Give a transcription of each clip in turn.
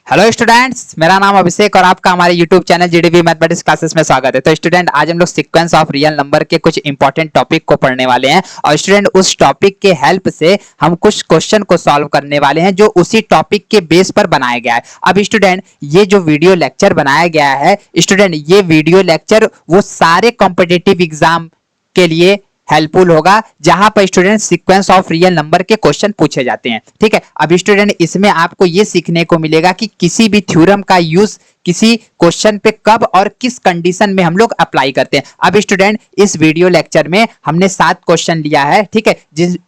Hello students, मेरा नाम अभिषेक और आपका हमारे YouTube channel GDV mathematics classes में स्वागत है। तो स्टूडेंट, आज हम लोग सीक्वेंस ऑफ रियल नंबर के कुछ इंपॉर्टेंट टॉपिक को पढ़ने वाले हैं और स्टूडेंट उस टॉपिक के हेल्प से हम कुछ क्वेश्चन को सॉल्व करने वाले हैं जो उसी टॉपिक के बेस पर बनाया गया है। अब स्टूडेंट, ये जो वीडियो लेक्चर बनाया गया है स्टूडेंट, ये वीडियो लेक्चर वो सारे कॉम्पिटिटिव एग्जाम के लिए हेल्पफुल होगा जहां पर student sequence of real number के क्वेश्चन पूछे जाते हैं। ठीक है, अब स्टूडेंट इसमें आपको यह सीखने को मिलेगा कि किसी भी थ्योरम का यूज किसी क्वेश्चन पे कब और किस कंडीशन में हम लोग अप्लाई करते हैं। अब स्टूडेंट, इस वीडियो लेक्चर में हमने 7 क्वेश्चन लिया है। ठीक है,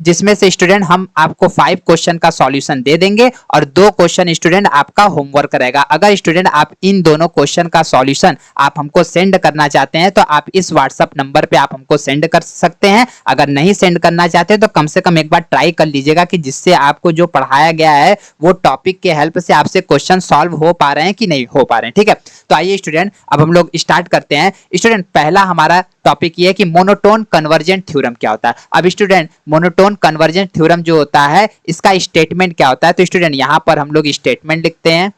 जिसमें से स्टूडेंट हम आपको 5 क्वेश्चन का सॉल्यूशन दे देंगे और 2 क्वेश्चन स्टूडेंट आपका होमवर्क रहेगा। अगर स्टूडेंट आप इन दोनों क्वेश्चन का सॉल्यूशन आप हमको सेंड करना चाहते हैं तो आप इस व्हाट्सएप नंबर पे आप हमको सेंड कर सकते हैं। अगर नहीं सेंड करना चाहते तो कम से कम एक बार ट्राई कर लीजिएगा कि जिससे आपको जो पढ़ाया गया है वो टॉपिक के हेल्प से आपसे क्वेश्चन सॉल्व हो पा रहे हैं कि नहीं हो पा रहे हैं। ठीक है, तो आइए स्टूडेंट, अब हम लोग स्टार्ट करते हैं। स्टूडेंट, पहला हमारा टॉपिक ये है कि मोनोटोन कन्वर्जेंट थ्योरम क्या होता है। अब स्टूडेंट, मोनोटोन कन्वर्जेंट थ्योरम जो होता है इसका स्टेटमेंट क्या होता है। तो स्टूडेंट, यहां पर हम लोग स्टेटमेंट लिखते हैं,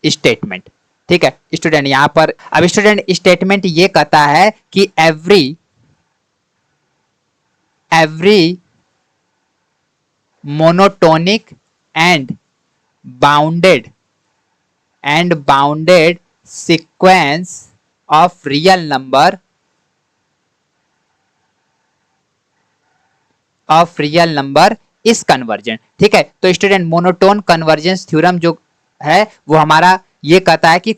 स्टेटमेंट। ठीक है स्टूडेंट, यहां पर अब स्टूडेंट स्टेटमेंट ये कहता है कि every monotonic and bounded sequence of real number is convergent। ठीक है, तो स्टूडेंट मोनोटोन कन्वर्जेंस थ्योरम जो है वो हमारा ये कहता है कि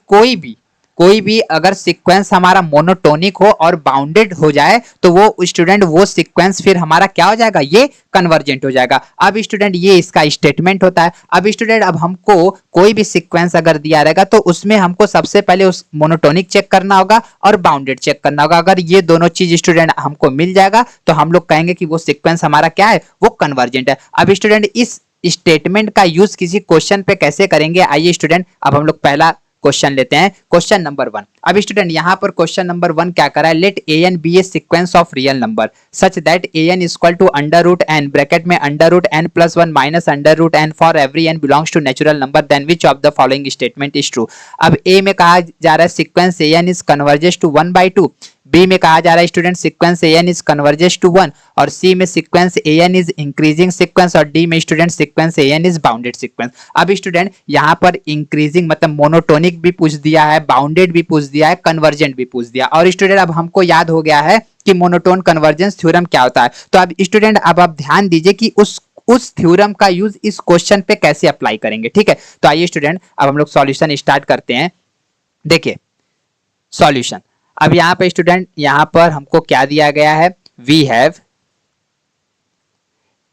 कोई भी अगर सीक्वेंस हमारा मोनोटोनिक हो और बाउंडेड हो जाए तो वो स्टूडेंट वो सीक्वेंस फिर हमारा क्या हो जाएगा, ये कन्वर्जेंट हो जाएगा। अब स्टूडेंट, ये इसका स्टेटमेंट होता है। अब स्टूडेंट, अब हमको कोई भी सीक्वेंस अगर दिया रहेगा तो उसमें हमको सबसे पहले उस मोनोटोनिक चेक करना होगा और बाउंडेड चेक करना होगा। अगर ये दोनों चीज स्टूडेंट हमको मिल जाएगा तो हम लोग कहेंगे कि वो सीक्वेंस हमारा क्या है, वो कन्वर्जेंट है। अब स्टूडेंट, इस स्टेटमेंट का यूज किसी क्वेश्चन पे कैसे करेंगे, आइए स्टूडेंट अब हम लोग पहला क्वेश्चन लेते हैं, क्वेश्चन नंबर 1। अब स्टूडेंट, यहां पर क्वेश्चन नंबर 1 क्या करा है, let A N be a sequence of real number such that A N equal to under root N bracket में under root N plus 1 minus under root N for every N belongs to natural number then which of the following statement is true. अब A में कहा जा रहा है sequence A N is converges to 1/2, B में कहा जा रहा है student sequence A N is converges to 1 और सी में sequence A N is increasing sequence और डी में student sequence A N is bounded sequence. अब स्टूडेंट, यहाँ पर इंक्रीजिंग मतलब मोनोटोनिक भी पूछ दिया है, बाउंडेड भी पूछ दिया है, कन्वर्जेंट भी पूछ दिया। और स्टूडेंट, अब हमको याद हो गया है कि मोनोटोन कन्वर्जेंस थ्योरम क्या होता है। तो अब स्टूडेंट, अब आप ध्यान दीजिए कि उस थ्योरम का यूज इस क्वेश्चन पे कैसे अप्लाई करेंगे। ठीक है, तो आइए स्टूडेंट अब हम लोग सॉल्यूशन स्टार्ट करते हैं। देखिए सॉल्यूशन, अब यहां पे स्टूडेंट यहां पर हमको क्या दिया गया है, we have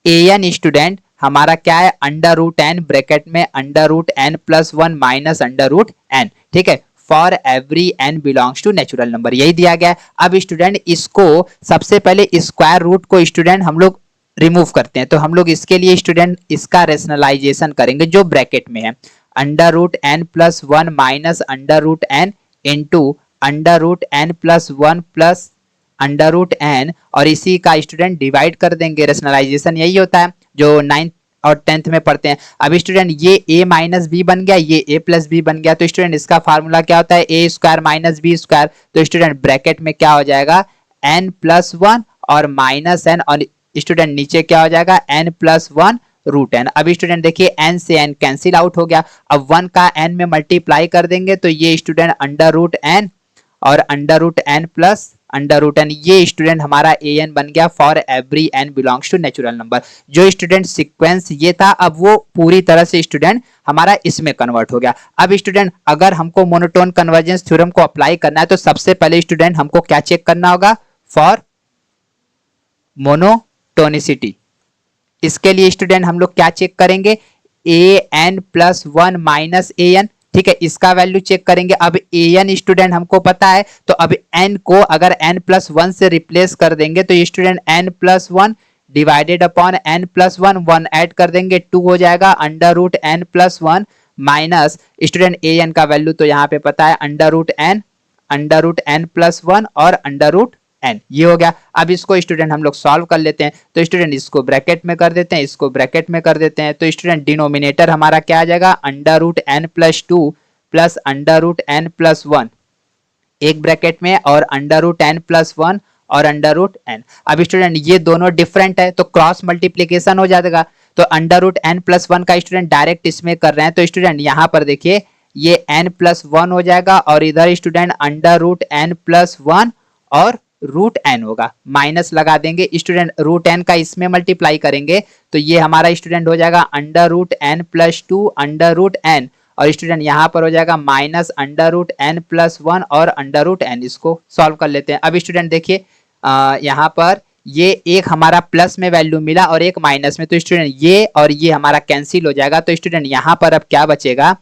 A N student हमारा क्या है, अंडर रूट एन ब्रैकेट में under root N plus 1 minus under root N. ठीक है, for every N belongs to natural number, यही दिया गया है। अब स्टूडेंट, इसको सबसे पहले स्क्वायर रूट को स्टूडेंट हम लोग रिमूव करते हैं, तो हम लोग इसके लिए स्टूडेंट इसका रेशनलाइजेशन करेंगे जो ब्रैकेट में है, under root N plus 1 minus under root N into under root N plus 1 plus under root N और इसी का स्टूडेंट डिवाइड कर देंगे। रेशनलाइजेशन यही होता है जो 9th और 10th में पढ़ते हैं। अब स्टूडेंट, ये a माइनस बी बन गया, ये a प्लस बी बन गया, तो स्टूडेंट इसका फार्मूला क्या होता है, ए स्क्वायर माइनस बी स्क्वायर। तो स्टूडेंट ब्रैकेट में क्या हो जाएगा, n प्लस 1 और माइनस n और स्टूडेंट नीचे क्या हो जाएगा, n प्लस 1 रूट एन। अब स्टूडेंट देखिए n से n कैंसिल आउट हो गया, अब 1 का n में मल्टीप्लाई कर देंगे तो ये स्टूडेंट अंडर रूट एन और under root N plus under root N, ये स्टूडेंट हमारा ए एन बन गया for every N belongs to natural number. जो स्टूडेंट सीक्वेंस ये था अब वो पूरी तरह से स्टूडेंट हमारा इसमें कन्वर्ट हो गया। अब स्टूडेंट, अगर हमको मोनोटोन कन्वर्जेंस थ्योरम को अप्लाई करना है तो सबसे पहले स्टूडेंट हमको क्या चेक करना होगा, फॉर मोनोटोनिसिटी। इसके लिए स्टूडेंट हम लोग क्या चेक करेंगे, A N plus 1 minus A N. ठीक है, इसका वैल्यू चेक करेंगे। अब ए एन स्टूडेंट हमको पता है, तो अब एन को अगर एन प्लस 1 से रिप्लेस कर देंगे तो ये student N plus 1 divided upon N plus 1, 1 add कर देंगे 2 हो जाएगा, under root N plus 1 minus student ए एन का वैल्यू तो यहाँ पे पता है अंडर रूट एन प्लस 1 और अंडर रूट एन, ये हो गया। अब इसको स्टूडेंट हम लोग सॉल्व कर लेते हैं। तो स्टूडेंट इसको ब्रैकेट में कर देते हैं, इसको ब्रैकेट में कर देते हैं। तो स्टूडेंट डिनोमिनेटर हमारा क्या आ जाएगा, under root N plus two plus under root N plus one एक ब्रैकेट में, और under root N plus one और अंडर रूट एन। अब स्टूडेंट ये दोनों डिफरेंट है तो क्रॉस मल्टीप्लीकेशन हो जाएगा। तो under root N plus one का स्टूडेंट डायरेक्ट इसमें कर रहे हैं, तो स्टूडेंट यहाँ पर देखिए ये एन प्लस वन हो जाएगा, और इधर student under root N plus one और रूट एन होगा, माइनस लगा देंगे स्टूडेंट, रूट एन का इसमें मल्टीप्लाई करेंगे तो ये हमारा स्टूडेंट हो जाएगा under root N plus two under root N, और स्टूडेंट यहाँ पर हो जाएगा minus under root N plus one और अंडर रूट एन। इसको सॉल्व कर लेते हैं। अब स्टूडेंट देखिए यहाँ पर ये एक हमारा प्लस में वैल्यू मिला और एक माइनस में, तो स्टूडेंट ये और ये हमारा कैंसिल हो जाएगा। तो स्टूडेंट यहाँ पर अब क्या बचेगा,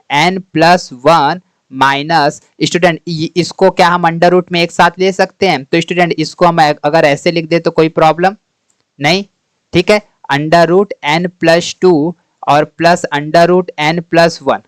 N plus one minus student इसको क्या हम अंडर रूट में एक साथ ले सकते हैं, तो स्टूडेंट इसको हम अगर ऐसे लिख दे तो कोई प्रॉब्लम नहीं, ठीक है। Under root N plus two और plus under root N plus one,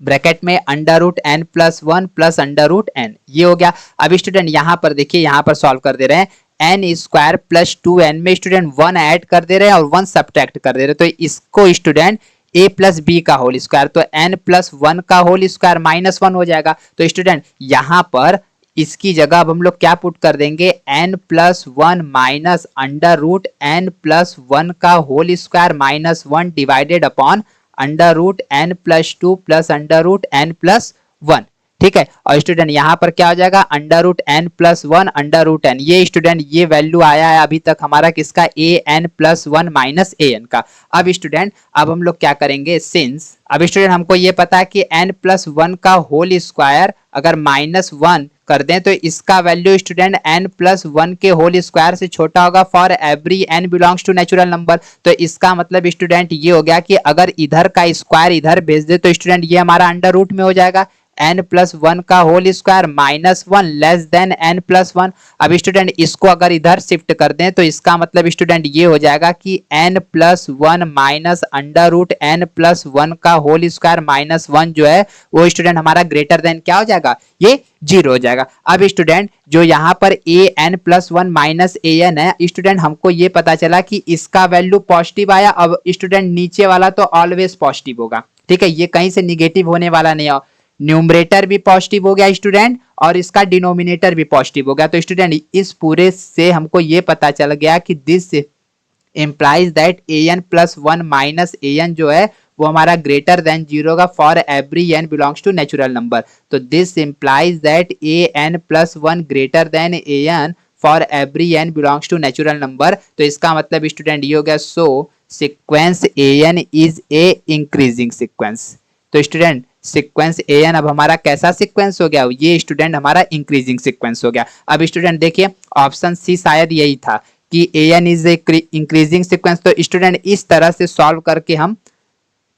bracket में under root N plus one plus under root N, ये हो गया। अब स्टूडेंट यहाँ पर देखिए, यहाँ पर सॉल्व कर दे रहे हैं, N square plus two N में स्टूडेंट वन ऐड कर दे रहे हैं और वन सब्ट्रैक्ट कर दे रहे हैं, तो इसको स्टूडेंट ए प्लस बी का होल स्क्वायर, तो एन प्लस वन का होल स्क्वायर माइनस वन हो जाएगा। तो स्टूडेंट यहाँ पर इसकी जगह अब हम लोग क्या पुट कर देंगे, N plus one minus under root N plus one का whole square minus one divided upon under root N plus two plus under root N plus one, ठीक है। और स्टूडेंट यहाँ पर क्या हो जाएगा, under root N plus one under root N, ये स्टूडेंट ये वैल्यू आया है अभी तक हमारा किसका, A N plus one minus A N का। अब स्टूडेंट अब हम लोग क्या करेंगे, सिंस अब स्टूडेंट हमको ये पता है कि एन प्लस वन का होल स्क्वायर अगर माइनस वन कर दें तो इसका value student N plus one के होल स्क्वायर से छोटा होगा for every N belongs to natural number. तो इसका मतलब स्टूडेंट ये हो गया कि अगर इधर का स्क्वायर इधर भेज दे तो स्टूडेंट ये हमारा अंडर रूट में हो जाएगा, एन प्लस वन का whole square minus one less than n plus one. अब स्टूडेंट इसको अगर इधर शिफ्ट कर दें तो इसका मतलब स्टूडेंट ये हो जाएगा कि N plus one minus under root N plus one का होल स्क्वायर माइनस वन जो है वो स्टूडेंट हमारा ग्रेटर देन क्या हो जाएगा, ये जीरो हो जाएगा। अब स्टूडेंट जो यहाँ पर A N plus one minus A n है, स्टूडेंट हमको ये पता चला कि इसका वैल्यू पॉजिटिव आया। अब स्टूडेंट नीचे वाला तो ऑलवेज पॉजिटिव होगा, ठीक है, ये कहीं से निगेटिव होने वाला नहीं हो। न्यूमरेटर भी पॉजिटिव हो गया स्टूडेंट और इसका डिनोमिनेटर भी पॉजिटिव हो गया। तो स्टूडेंट इस पूरे से हमको ये पता चल गया कि this implies that A N plus one minus A N जो है वो हमारा ग्रेटर देन जीरो का for every N belongs to natural number. तो this implies that A N plus one greater than A N for every N belongs to natural number. तो इसका मतलब student ये हो गया, so sequence A N is a increasing sequence. तो student sequence ए N अब हमारा कैसा सीक्वेंस हो गया, ये स्टूडेंट हमारा इंक्रीजिंग सीक्वेंस हो गया। अब स्टूडेंट देखिए ऑप्शन सी शायद यही था कि A N is a increasing sequence. तो स्टूडेंट इस तरह से सॉल्व करके हम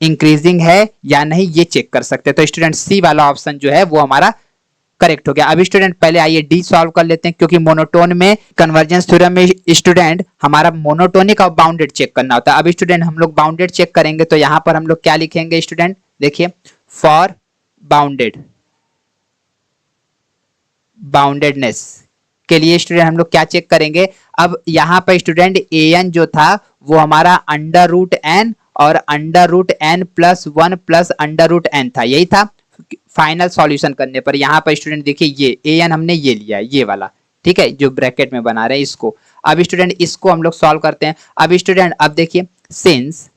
इंक्रीजिंग है या नहीं ये चेक कर सकते हैं। तो स्टूडेंट सी वाला ऑप्शन जो है वो हमारा करेक्ट हो गया। अब स्टूडेंट पहले आइए डी सॉल्व कर लेते हैं, क्योंकि मोनोटोन में कन्वर्जेंस थ्योरम में स्टूडेंट हमारा मोनोटोनिक और बाउंडेड चेक करना होता है। अब स्टूडेंट हम लोग बाउंडेड चेक करेंगे तो यहाँ पर हम लोग क्या लिखेंगे स्टूडेंट, देखिए फॉर बाउंडेडनेस के लिए स्टूडेंट हम लोग क्या चेक करेंगे। अब यहाँ पर स्टूडेंट ए एन जो था वो हमारा अंडर रूट एन और under root N plus one plus under root n था, यही था फाइनल सॉल्यूशन करने पर। यहाँ पर स्टूडेंट देखिए ये ए एन हमने ये लिया है, ये वाला, ठीक है, जो ब्रैकेट में बना रहे हैं इसको। अब स्टूडेंट इसको हम लोग सॉल्व करते हैं। अब स्टूडेंट अब देखिए सिंस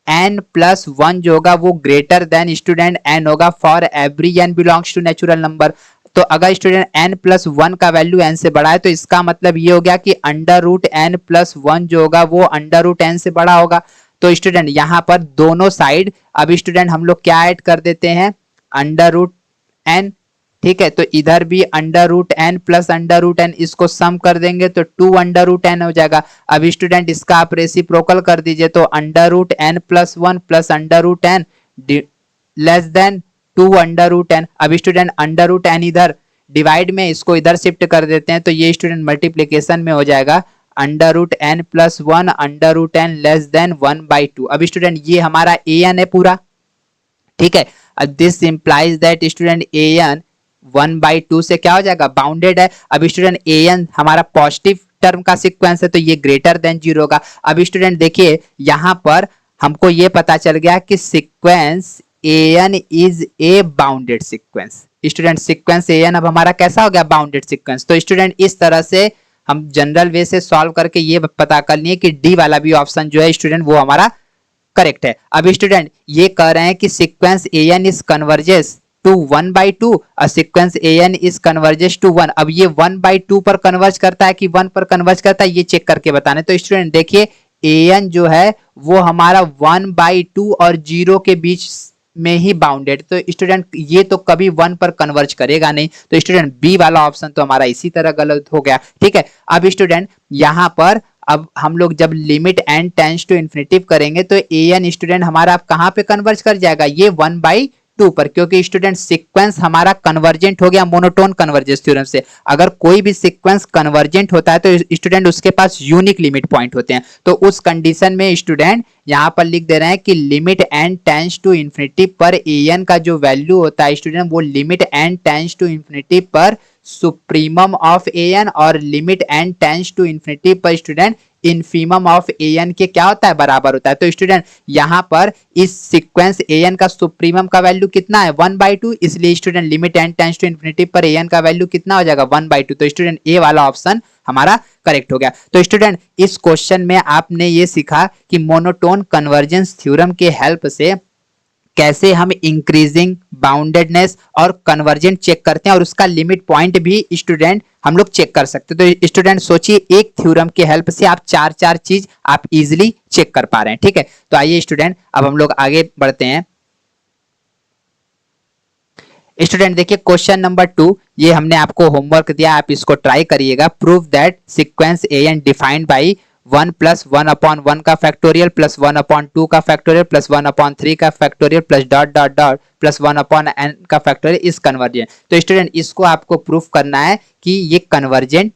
n प्लस वन जो होगा वो ग्रेटर देन स्टूडेंट n होगा for every n belongs to natural number. तो अगर स्टूडेंट n प्लस वन का वैल्यू n से बड़ा है तो इसका मतलब ये हो गया कि under root n plus one जो होगा वो अंडर रूट n से बड़ा होगा। तो स्टूडेंट यहाँ पर दोनों साइड अब स्टूडेंट हम लोग क्या ऐड कर देते हैं, अंडर रूट n, ठीक है। तो इधर भी under root N plus under root N, इसको सम कर देंगे तो टू अंडर रूट एन हो जाएगा। अब स्टूडेंट इसका आप रेसिप्रोकल कर दीजिए तो under root N plus one plus under root n less than two under root N. अब स्टूडेंट अंडर रूट एन इधर डिवाइड में, इसको इधर शिफ्ट कर देते हैं तो ये स्टूडेंट मल्टीप्लीकेशन में हो जाएगा, under root N plus one under root n less than one by two. अब स्टूडेंट ये हमारा ए एन है पूरा, ठीक है। This implies that student A n 1/2 से क्या हो जाएगा, बाउंडेड है। अब स्टूडेंट an हमारा पॉजिटिव टर्म का सीक्वेंस है तो ये ग्रेटर देन 0 होगा। अब स्टूडेंट देखिए यहां पर हमको ये पता चल गया कि sequence an is a bounded sequence. Student sequence an अब हमारा कैसा हो गया, बाउंडेड सीक्वेंस। तो स्टूडेंट इस तरह से हम जनरल वे से सॉल्व करके ये पता कर लिए कि डी वाला भी ऑप्शन जो है स्टूडेंट वो हमारा करेक्ट है। अब स्टूडेंट ये कह रहे हैं कि sequence an is converges to 1/2 और sequence an is converges to 1। अब ये 1/2 पर कन्वर्ज करता है कि 1 पर कन्वर्ज करता है, ये चेक करके बताना है। तो स्टूडेंट देखिए an जो है वो हमारा 1/2 और 0 के बीच में ही बाउंडेड, तो स्टूडेंट ये तो कभी 1 पर कन्वर्ज करेगा नहीं। तो स्टूडेंट बी वाला ऑप्शन तो हमारा इसी तरह गलत हो गया। ठीक है, अब स्टूडेंट यहां पर अब हम लोग जब limit n tends to infinitive करेंगे तो an स्टूडेंट हमारा अब कहां पे कन्वर्ज कर जाएगा, ये 1/2 पर, क्योंकि स्टूडेंट सीक्वेंस हमारा कन्वर्जेंट हो गया मोनोटोन कन्वर्जेंस थ्योरम से। अगर कोई भी सीक्वेंस कन्वर्जेंट होता है तो स्टूडेंट उसके पास यूनिक लिमिट पॉइंट होते हैं। तो उस कंडीशन में स्टूडेंट यहां पर लिख दे रहे हैं कि limit n tends to infinity पर an का जो वैल्यू होता है स्टूडेंट वो limit n tends to infinity पर सुप्रीमम ऑफ an और limit n tends to infinity पर स्टूडेंट इनफीमम ऑफ an के क्या होता है, बराबर होता है। तो स्टूडेंट यहां पर इस सीक्वेंस an का सुप्रीमम का वैल्यू कितना है, 1/2, इसलिए student limit n tends to infinity पर an का वैल्यू कितना हो जाएगा, 1/2। तो स्टूडेंट ए वाला ऑप्शन हमारा करेक्ट हो गया। तो स्टूडेंट इस क्वेश्चन में आपने ये सीखा कि मोनोटोन कन्वर्जेंस थ्योरम के हेल्प से कैसे हम इंक्रीजिंग बाउंडेडनेस और कन्वर्जेंट चेक करते हैं और उसका लिमिट पॉइंट भी स्टूडेंट हम लोग चेक कर सकते हैं। तो स्टूडेंट सोचिए एक थ्योरम की हेल्प से आप चार चीज आप इजीली चेक कर पा रहे हैं। ठीक है, तो आइए स्टूडेंट अब हम लोग आगे बढ़ते हैं। स्टूडेंट देखिए क्वेश्चन नंबर 2, ये हमने आपको होमवर्क दिया, आप इसको ट्राई करिएगा। Prove that sequence an defined by 1 plus 1/1 का फैक्टोरियल प्लस 1/2 का फैक्टोरियल प्लस 1/3 का factorial plus dot dot dot plus 1/n का फैक्टोरियल इस कन्वर्जेंट। तो स्टूडेंट इसको आपको प्रूफ करना है कि ये कन्वर्जेंट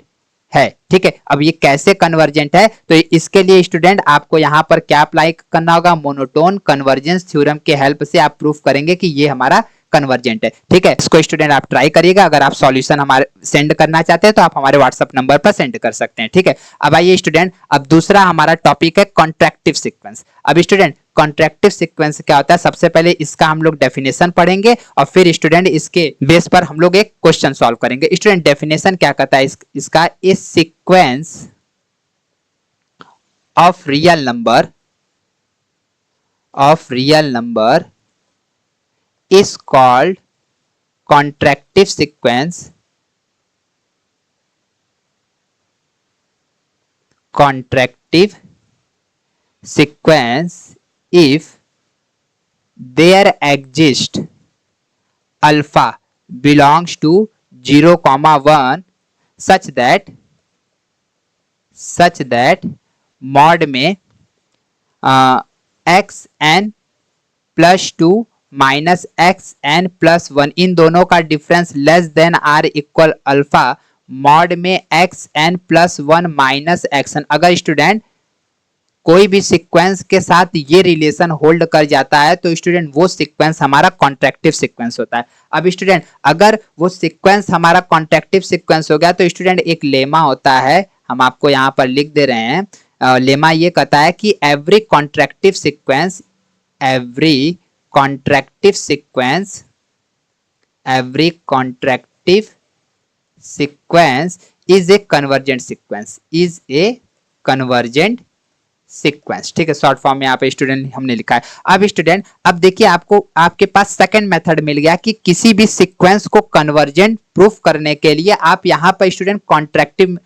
है। ठीक है, अब ये कैसे कन्वर्जेंट है, तो इसके लिए स्टूडेंट आपको यहां पर क्या अप्लाई करना होगा, मोनोटोन कन्वर्जेंस थ्योरम के हेल्प से आप प्रूफ करेंगे कि ये हमारा कन्वर्जेंट है। ठीक है, इसको स्टूडेंट आप ट्राई करिएगा। अगर आप सॉल्यूशन हमारे सेंड करना चाहते हैं तो आप हमारे व्हाट्सएप नंबर पर सेंड कर सकते हैं। ठीक है, अब आइए स्टूडेंट अब दूसरा हमारा टॉपिक है कॉन्ट्रैक्टिव सीक्वेंस। अब स्टूडेंट कॉन्ट्रैक्टिव सीक्वेंस क्या होता है, सबसे पहले इसका हम लोग डेफिनेशन पढ़ेंगे और फिर स्टूडेंट इसके बेस पर हम लोग एक क्वेश्चन सॉल्व करेंगे। स्टूडेंट डेफिनेशन क्या कहता है इसका, इस sequence of real number is called contractive sequence if there exists alpha belongs to 0, 1 such that mod में xn plus 2 minus xn plus 1 इन दोनों का difference less than or equal alpha, mod में xn प्लस 1 माइनस xn। अगर student कोई भी sequence के साथ ये रिलेशन होल्ड कर जाता है तो स्टूडेंट वो सीक्वेंस हमारा कॉन्ट्रैक्टिव सीक्वेंस होता है। अब स्टूडेंट अगर वो सीक्वेंस हमारा कॉन्ट्रैक्टिव सीक्वेंस हो गया तो स्टूडेंट एक लेमा होता है, हम आपको यहाँ पर लिख दे रहे हैं। लेमा ये कहता है कि every कॉन्ट्रैक्टिव sequence is a convergent sequence। ठीक है, शॉर्ट फॉर्म में यहाँ पे स्टूडेंट हमने लिखा है। अब स्टूडेंट अब देखिए आपको आपके पास सेकंड मेथड मिल गया कि किसी भी सीक्वेंस को कन्वर्जेंट प्रूफ करने के लिए आप यहाँ पर स्टूडेंट कॉन्ट्रैक्टिव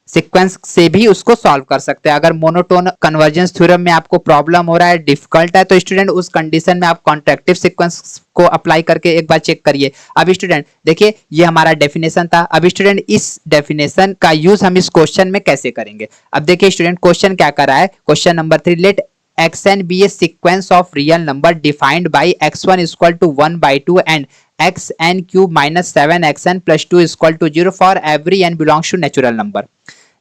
सीक्वेंस से भी उसको सॉल्व कर सकते हैं। अगर मोनोटोन कन्वर्जेंस थ्योरम में आपको प्रॉब्लम हो रहा है, डिफिकल्ट है, तो स्टूडेंट उस कंडीशन में आप कॉन्ट्रैक्टिव सीक्वेंस को अप्लाई करके एक बार चेक करिए। अब स्टूडेंट देखिए ये हमारा डेफिनेशन था। अब स्टूडेंट इस डेफिनेशन का यूज हम इस क्वेश्चन में कैसे करेंगे। अब देखिए स्टूडेंट क्वेश्चन क्या कर रहा है, question number 3, let xn be a sequence of real number defined by x1 is equal to 1/2 and xn cube minus 7xn plus 2 is equal to 0 for every n belongs to natural number।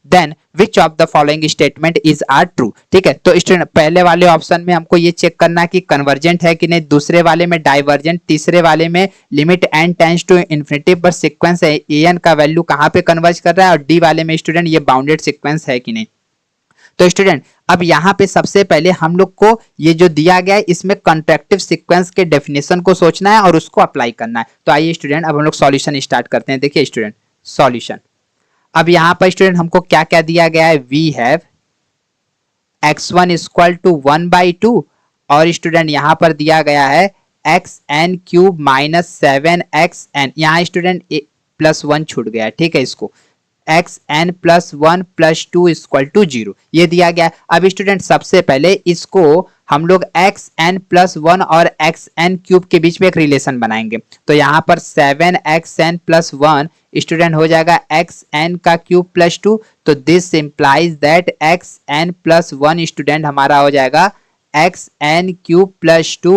Then which of the following statement is are true. ठीक है, तो student पहले वाले option में हमको ये check करना कि कन्वर्जेंट है कि नहीं, दूसरे वाले में डाइवर्जेंट, तीसरे वाले में limit n tends to infinity पर सीक्वेंस है an का वैल्यू कहां पे कन्वर्ज कर रहा है, और डी वाले में स्टूडेंट ये बाउंडेड सीक्वेंस है कि नहीं। तो स्टूडेंट अब यहाँ पे सबसे पहले हम लोग को ये जो दिया गया है इसमें कॉन्ट्रैक्टिव सीक्वेंस के डेफिनेशन को सोचना है और उसको अप्लाई करना है। तो आइए स्टूडेंट अब हम लोग सॉल्यूशन स्टार्ट करते हैं। देखिए स्टूडेंट सॉल्यूशन, अब यहाँ पर स्टूडेंट हमको क्या क्या दिया गया है, we have x1 equal to 1/2 और स्टूडेंट यहाँ पर दिया गया है xn क्यूब माइनस 7xn, यहाँ स्टूडेंट +1 छूट गया है। ठीक है, इसको xn plus 1 plus 2 equal to 0 ये दिया गया। अब स्टूडेंट सबसे पहले इसको हम लोग xn प्लस 1 और xn क्यूब के बीच में एक रिलेशन बनाएंगे। तो यहाँ पर 7xn प्लस 1 स्टूडेंट हो जाएगा xn का क्यूब प्लस 2, तो this implies that xn plus 1 student हमारा हो जाएगा xn क्यूब प्लस 2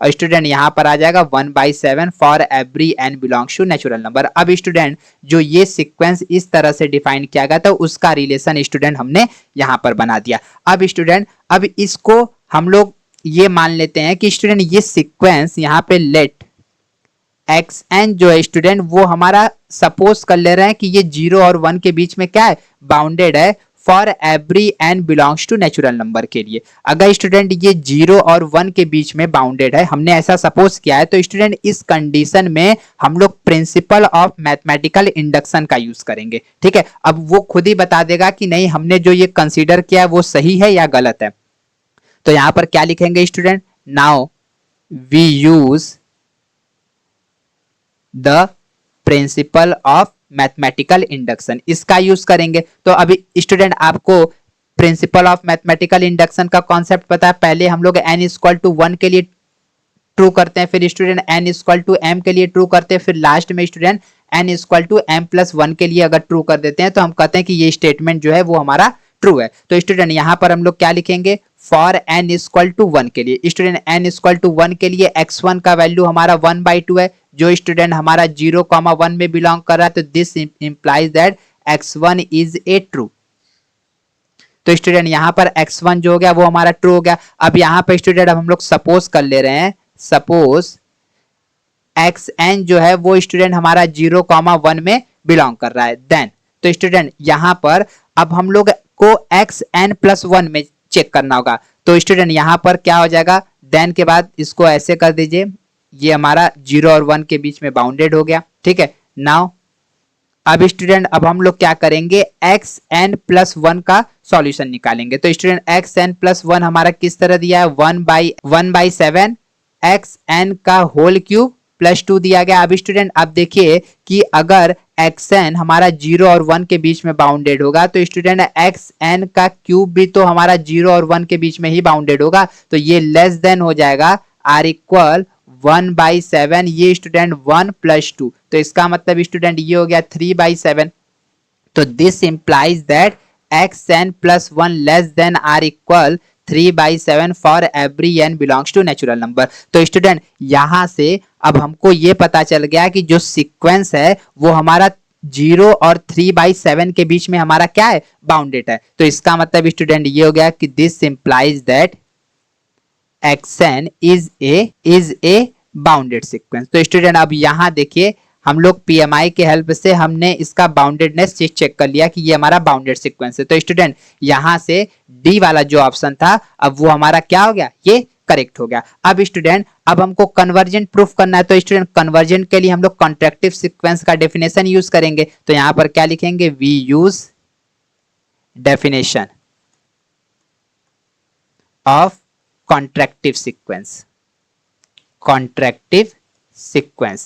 और स्टूडेंट यहाँ पर आ जाएगा 1/7 for every n belongs to natural number. अब स्टूडेंट जो ये सीक्वेंस इस तरह से डिफाइन किया गया था उसका रिलेशन स्टूडेंट हमने यहाँ पर बना दिया। अब स्टूडेंट अब इसको हम लोग ये मान लेते हैं कि स्टूडेंट ये सीक्वेंस यहाँ पे लेट xn जो है स्टूडेंट वो हमारा सपोज कर ले रहे हैं कि ये 0 और 1 के बीच में क्या है, बाउंडेड है for every n belongs to natural number के लिए। अगर स्टूडेंट ये 0 और 1 के बीच में बाउंडेड है, हमने ऐसा सपोज किया है, तो स्टूडेंट इस कंडीशन में हम लोग प्रिंसिपल ऑफ मैथमेटिकल इंडक्शन का यूज करेंगे। ठीक है, अब वो खुद ही बता देगा कि नहीं हमने जो ये कंसीडर किया है वो सही है या गलत है। तो यहां पर क्या लिखेंगे student, now we use the principle of mathematical induction, इसका यूज करेंगे। तो अभी स्टूडेंट आपको प्रिंसिपल ऑफ मैथमेटिकल इंडक्शन का कॉन्सेप्ट पता है, पहले हम लोग n इक्वल टू 1 के लिए ट्रू करते हैं, फिर student n equal to m के लिए ट्रू करते हैं, फिर लास्ट में student n equal to m plus 1 के लिए अगर ट्रू कर देते हैं तो हम कहते हैं कि ये स्टेटमेंट जो है वो हमारा ट्रू है। तो स्टूडेंट यहां पर हम लोग क्या लिखेंगे, फॉर n इक्वल टू 1 के लिए, स्टूडेंट n इक्वल टू 1 के लिए x1 का वैल्यू हमारा 1/2 है, जो स्टूडेंट हमारा 0,1 में बिलोंग कर रहा है, तो this implies that x1 is a true. तो स्टूडेंट यहां पर x1 जो हो गया वो हमारा ट्रू हो गया। अब यहां पर स्टूडेंट अब हम लोग सपोज कर ले रहे हैं, सपोज xn जो है वो स्टूडेंट हमारा 0,1 में बिलोंग कर रहा है, देन तो स्टूडेंट यहां पर अब हम लोग को xn प्लस 1 में चेक करना होगा। तो स्टूडेंट यहां पर क्या हो जाएगा, देन के बाद इसको ऐसे कर दीजिए, ये हमारा 0 और 1 के बीच में बाउंडेड हो गया। ठीक है, नाउ अब स्टूडेंट अब हम लोग क्या करेंगे, xn प्लस 1 का सॉल्यूशन निकालेंगे। तो स्टूडेंट xn प्लस 1 हमारा किस तरह दिया है, 1/7 xn का होल क्यूब प्लस 2 दिया गया। अब स्टूडेंट अब देखिए कि अगर xn हमारा 0 और 1 के बीच में बाउंडेड होगा तो स्टूडेंट xn का क्यूब भी तो हमारा 0 और 1 के बीच में ही बाउंडेड होगा, तो ये लेस देन हो जाएगा r इक्वल 1/7, ये स्टूडेंट 1 प्लस 2, तो इसका मतलब स्टूडेंट ये हो गया 3/7। तो this implies that xn plus 1 less than r equal 3/7 for every n belongs to natural number. तो स्टूडेंट यहां से अब हमको ये पता चल गया कि जो सीक्वेंस है वो हमारा 0 और 3/7 के बीच में हमारा क्या है, बाउंडेड है। तो इसका मतलब स्टूडेंट ये हो गया कि this implies that xn is a bounded sequence. तो स्टूडेंट अब यहां देखिए हम लोग PMI के हेल्प से हमने इसका बाउंडेडनेस चेक कर लिया कि ये हमारा बाउंडेड सीक्वेंस है। तो स्टूडेंट यहां से डी वाला जो ऑप्शन था अब वो हमारा क्या हो गया, ये करेक्ट हो गया। अब स्टूडेंट अब हमको कन्वर्जेंट प्रूफ करना है, तो स्टूडेंट कन्वर्जेंट के लिए हम लोग कॉन्ट्रैक्टिव सीक्वेंस का डेफिनेशन यूज करेंगे। तो यहां पर क्या लिखेंगे, we use definition of contractive sequence. Contractive sequence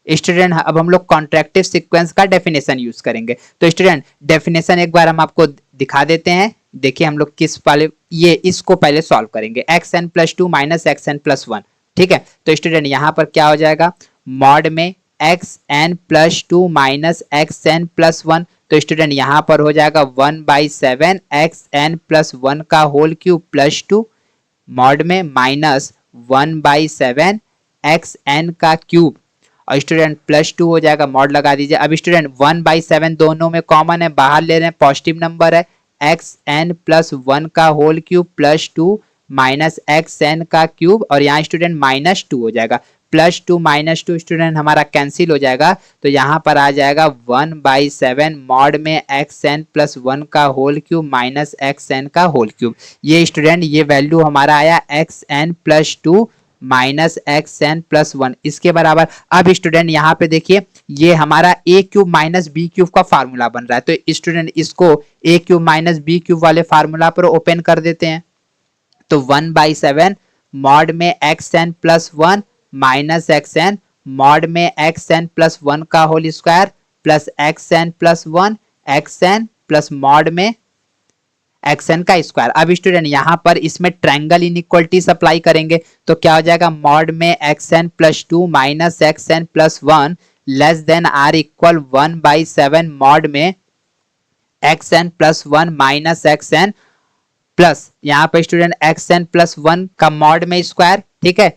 student अब हम लोग कॉन्ट्रैक्टिव सीक्वेंस का डेफिनेशन यूज करेंगे। तो स्टूडेंट डेफिनेशन एक बार हम आपको दिखा देते हैं, देखिए हम लोग किस वाले, ये इसको पहले सॉल्व करेंगे, xn plus 2 minus xn plus 1। ठीक है, तो स्टूडेंट यहां पर क्या हो जाएगा, मॉड में xn plus 2 minus xn plus 1, तो स्टूडेंट यहां पर हो जाएगा 1/7 xn प्लस 1 का होल क्यूब प्लस 2, मॉड में माइनस 1/7 xn का क्यूब, और स्टूडेंट +2 हो जाएगा, मॉड लगा दीजिए। अब स्टूडेंट 1/7 दोनों में कॉमन है, बाहर ले रहे हैं, पॉजिटिव नंबर है, xn प्लस 1 का होल क्यूब +2 माइनस xn का क्यूब, और यहाँ स्टूडेंट -2 हो जाएगा। +2 -2 स्टूडेंट हमारा कैंसिल हो जाएगा, तो यहाँ पर आ जाएगा 1/7 मॉड में xn प्लस 1 का होल क्यूब माइनस xn का होल क्यूब। ये स्टूडेंट ये वैल्यू हमारा आया xn plus 2 minus xn plus 1 इसके बराबर। अब स्टूडेंट यहाँ पे देखिए ये हमारा a cube minus b cube का फार्मूला बन रहा है, तो स्टूडेंट इसको a cube minus b cube वाले फार्मूला पर ओपन कर देते हैं। तो 1/7 मॉड में xn plus 1 minus xn mod में xn प्लस 1 का whole square plus xn plus 1 xn plus mod में xn का स्क्वायर। अब स्टूडेंट यहाँ पर इसमें ट्रायंगल इनइक्वालिटी अप्लाई करेंगे, तो क्या हो जाएगा, मॉड में xn plus 2 minus xn plus 1 less than or equal 1/7 mod में xn plus 1 minus xn plus यहाँ पर स्टूडेंट xn प्लस 1 का मॉड में स्क्वायर, ठीक है,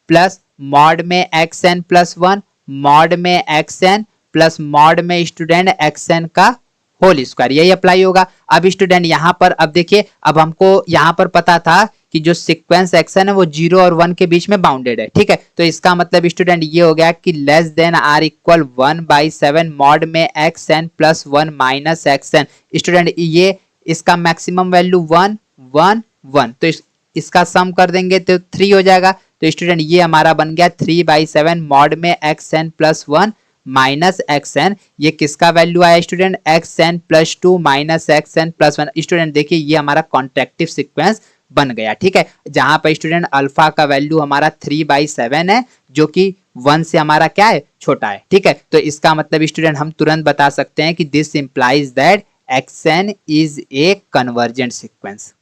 प्लस मॉड में xn प्लस 1 मॉड में xn प्लस मॉड में स्टूडेंट xn का होल स्क्वायर, यही अप्लाई होगा। अब स्टूडेंट यहाँ पर अब देखिए, अब हमको यहाँ पर पता था कि जो सीक्वेंस xn है वो 0 और 1 के बीच में बाउंडेड है, ठीक है, तो इसका मतलब स्टूडेंट ये हो गया कि less than or equal 1/7 mod में xn plus 1 minus xn। Student ये इसका मैक्सिमम वैल्यू 1 1 1, तो इसका सम कर देंगे तो 3 हो जाएगा। तो स्टूडेंट ये हमारा बन गया 3/7 मॉड में xn प्लस 1 माइनस xn। ये किसका वैल्यू आया student, xn plus 2 minus xn plus 1। Student देखिए ये हमारा कॉन्ट्रैक्टिव सीक्वेंस बन गया, ठीक है, जहां पर स्टूडेंट अल्फा का वैल्यू हमारा 3/7 है जो कि 1 से हमारा क्या है, छोटा है, ठीक है। तो इसका मतलब स्टूडेंट हम तुरंत बता सकते हैं कि this implies that xn is a convergent sequence.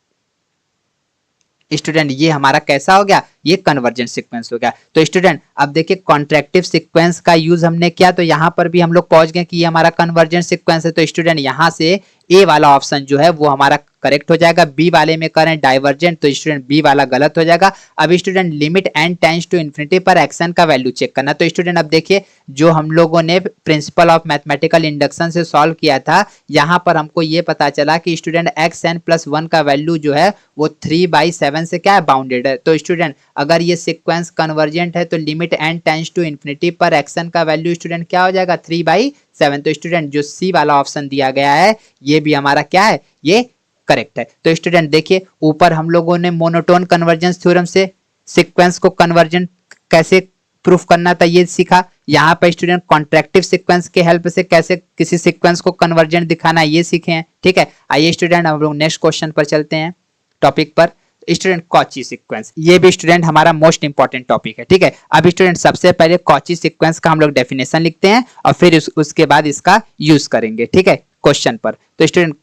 Student ये हमारा कैसा हो गया, ये कन्वर्जेंट सीक्वेंस हो गया। तो स्टूडेंट अब देखिए कॉन्ट्रैक्टिव सीक्वेंस का यूज हमने किया, तो यहाँ पर भी हम लोग पहुंच गए कि ये हमारा कन्वर्जेंट सीक्वेंस है। तो स्टूडेंट यहाँ से ए वाला ऑप्शन जो है वो हमारा करेक्ट हो जाएगा। बी वाले में करें डाइवर्जेंट तो स्टूडेंट बी वाला गलत हो जाएगा। अब student limit n tends to infinity पर एक्शन का वैल्यू चेक करना। तो स्टूडेंट अब देखिए जो हम लोगों ने प्रिंसिपल ऑफ मैथमेटिकल इंडक्शन से सॉल्व किया था, यहाँ पर हमको ये पता चला कि स्टूडेंट xn प्लस 1 का वैल्यू जो है वो 3/7 से क्या है, बाउंडेड है। तो स्टूडेंट अगर ये सीक्वेंस कन्वर्जेंट है तो limit n tends to infinity पर एक्शन का वैल्यू स्टूडेंट क्या हो जाएगा, 3/7। तो स्टूडेंट जो सी वाला ऑप्शन दिया गया है ये भी हमारा क्या है, ये करेक्ट है। तो स्टूडेंट देखिए ऊपर हम लोगों ने मोनोटोन कन्वर्जेंस थ्योरम से सीक्वेंस को कन्वर्जेंट कैसे प्रूफ करना था ये सीखा। यहाँ पर स्टूडेंट कॉन्ट्रैक्टिव सीक्वेंस के हेल्प से कैसे किसी सीक्वेंस को कन्वर्जेंट दिखाना ये सीखे हैं, ठीक है। आइए स्टूडेंट हम लोग नेक्स्ट क्वेश्चन पर चलते हैं, टॉपिक पर। स्टूडेंट कॉची सीक्वेंस, ये भी स्टूडेंट हमारा मोस्ट इंपॉर्टेंट टॉपिक है, ठीक है। अब स्टूडेंट सबसे पहले कॉची सीक्वेंस का हम लोग डेफिनेशन लिखते हैं और फिर उसके बाद इसका यूज करेंगे, ठीक है, क्वेश्चन पर। तो स्टूडेंट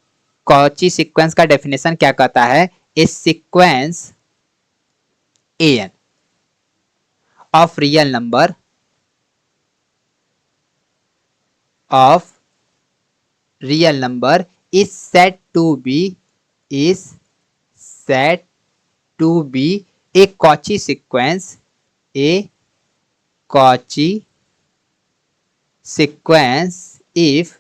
कॉची सीक्वेंस का डेफिनेशन क्या कहता है, ए sequence an of real number is said to be a Cauchy sequence, if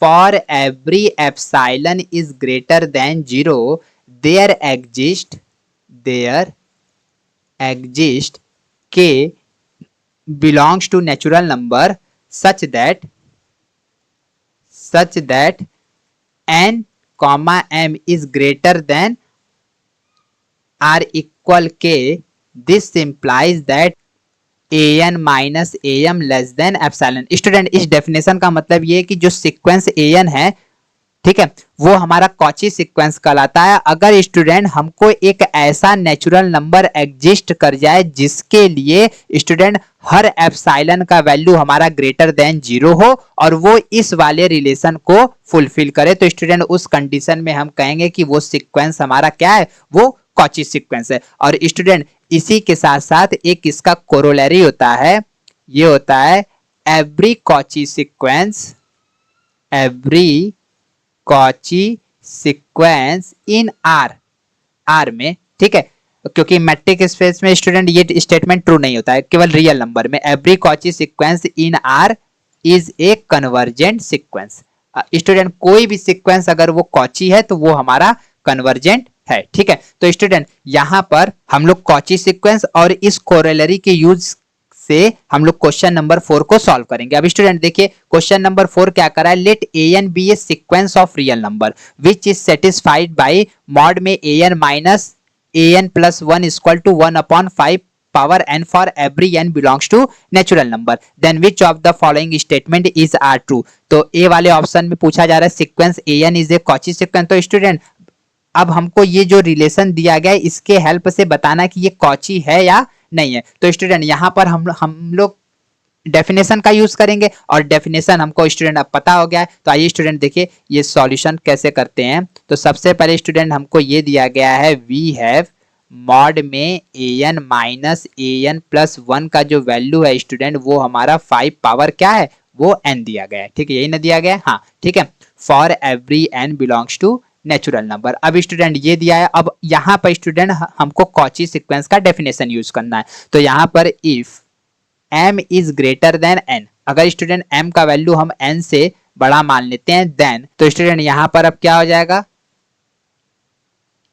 for every epsilon is greater than 0 there exists k belongs to natural number such that n comma m is greater than or equal k. This implies that an minus am less than epsilon. Student इस definition का मतलब ये कि जो sequence an है, ठीक है, वो हमारा कॉची सीक्वेंस कहलाता है अगर स्टूडेंट हमको एक ऐसा नेचुरल नंबर एग्जिस्ट कर जाए जिसके लिए स्टूडेंट हर एप्सिलॉन का वैल्यू हमारा ग्रेटर देन 0 हो और वो इस वाले रिलेशन को फुलफिल करे। तो स्टूडेंट उस कंडीशन में हम कहेंगे कि वो सीक्वेंस हमारा क्या है, वो कॉची सीक्वेंस है। और स्टूडेंट इसी के साथ साथ एक इसका कोरोलरी होता है, ये होता है every Cauchy sequence in are में, ठीक है, क्योंकि मैट्रिक स्पेस में स्टूडेंट ये स्टेटमेंट ट्रू नहीं होता है, केवल रियल नंबर में। Every Cauchy sequence in are is a convergent sequence. Student कोई भी सीक्वेंस अगर वो कॉची है तो वो हमारा कन्वर्जेंट है, ठीक है। तो स्टूडेंट यहां पर हम लोग कॉची सीक्वेंस और इस कोरोलरी के यूज से हम लोग क्वेश्चन नंबर 4 को सॉल्व करेंगे। अब स्टूडेंट देखिए क्वेश्चन नंबर 4 क्या करा है, let A N be a sequence of real number which is satisfied by mod में A N minus A N plus 1 equal to 1/5 power n for every n belongs to natural number, then which of the following statement is are true। तो ए वाले option में पूछा जा रहा है sequence A N is a Cauchy sequence. तो student अब हमको ये जो रिलेशन दिया गया है इसके हेल्प से बताना कि ये कॉची है या नहीं है। तो स्टूडेंट यहाँ पर हम लोग डेफिनेशन का यूज करेंगे और डेफिनेशन हमको स्टूडेंट अब पता हो गया है। तो आइए स्टूडेंट देखिए ये सॉल्यूशन कैसे करते हैं। तो सबसे पहले स्टूडेंट हमको ये दिया गया है वी हैव मॉड में A N minus A N plus 1 का जो वैल्यू है स्टूडेंट वो हमारा 5 पावर क्या है, वो n दिया गया है, ठीक है, यही ना दिया गया है, हाँ ठीक है। For every n belongs to natural number. अब स्टूडेंट ये दिया है, अब यहाँ पर स्टूडेंट हमको कॉची सीक्वेंस का डेफिनेशन यूज करना है। तो यहाँ पर if m is greater than n, अगर स्टूडेंट m का वैल्यू हम n से बड़ा मान लेते हैं देन, तो स्टूडेंट यहाँ पर अब क्या हो जाएगा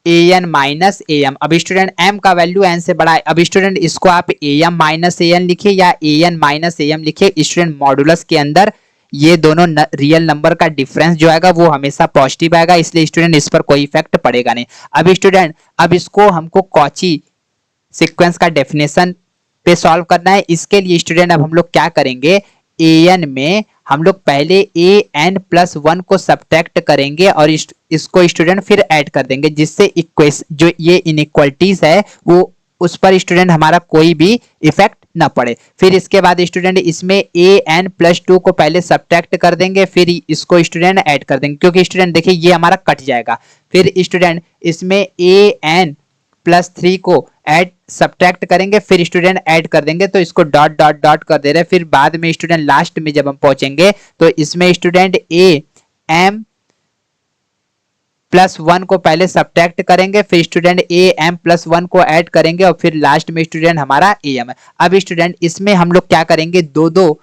A N minus a m. अब स्टूडेंट m का वैल्यू n से बड़ा है, अब स्टूडेंट इसको आप a m minus A n लिखिए या a N minus a m लिखिए। स्टूडेंट मॉडुलस के अंदर ये दोनों रियल नंबर का डिफरेंस जो आएगा वो हमेशा पॉजिटिव आएगा, इसलिए स्टूडेंट इस पर कोई इफेक्ट पड़ेगा नहीं। अब स्टूडेंट अब इसको हमको कॉची सीक्वेंस का डेफिनेशन पे सॉल्व करना है। इसके लिए स्टूडेंट अब हम लोग क्या करेंगे, ए एन में हम लोग पहले ए एन प्लस 1 को सब्ट्रैक्ट करेंगे और इसको स्टूडेंट फिर ऐड कर देंगे, जिससे इक्वेशन जो ये इनइक्वालिटीज है वो उस पर स्टूडेंट हमारा कोई भी इफेक्ट ना पड़े। फिर इसके बाद स्टूडेंट इसमें ए एन प्लस 2 को पहले सब्ट्रैक्ट कर देंगे, फिर इसको स्टूडेंट ऐड कर देंगे, क्योंकि स्टूडेंट देखिए ये हमारा कट जाएगा। फिर स्टूडेंट इसमें ए एन प्लस 3 को ऐड सब्ट्रैक्ट करेंगे, फिर स्टूडेंट ऐड कर देंगे, तो इसको डॉट डॉट डॉट कर दे रहे हैं। फिर बाद में स्टूडेंट लास्ट में जब हम पहुंचेंगे तो इसमें स्टूडेंट ए एम प्लस 1 को पहले सब्ट्रैक्ट करेंगे, फिर स्टूडेंट ए एम प्लस 1 को ऐड करेंगे और फिर लास्ट में स्टूडेंट हमारा ए एम है। अब स्टूडेंट इसमें हम लोग क्या करेंगे, दो दो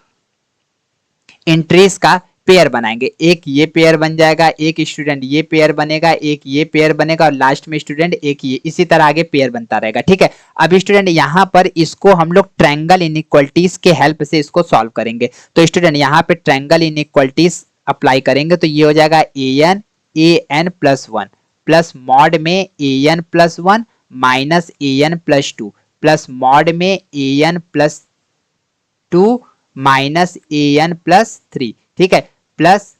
एंट्रीज का पेयर बनाएंगे, एक ये पेयर बन जाएगा, एक स्टूडेंट ये पेयर बनेगा, एक ये पेयर बनेगा और लास्ट में स्टूडेंट एक ये, इसी तरह आगे पेयर बनता रहेगा, ठीक है। अब स्टूडेंट यहाँ पर इसको हम लोग ट्रायंगल इनइक्वालिटीज के हेल्प से इसको सॉल्व करेंगे। तो स्टूडेंट यहाँ पे ट्रायंगल इनइक्वालिटीज अप्लाई करेंगे, तो ये हो जाएगा ए एन प्लस 1 प्लस मॉड में A N plus 1 minus A N plus 2 plus mod में A N plus 2 minus A N plus 3, ठीक है, plus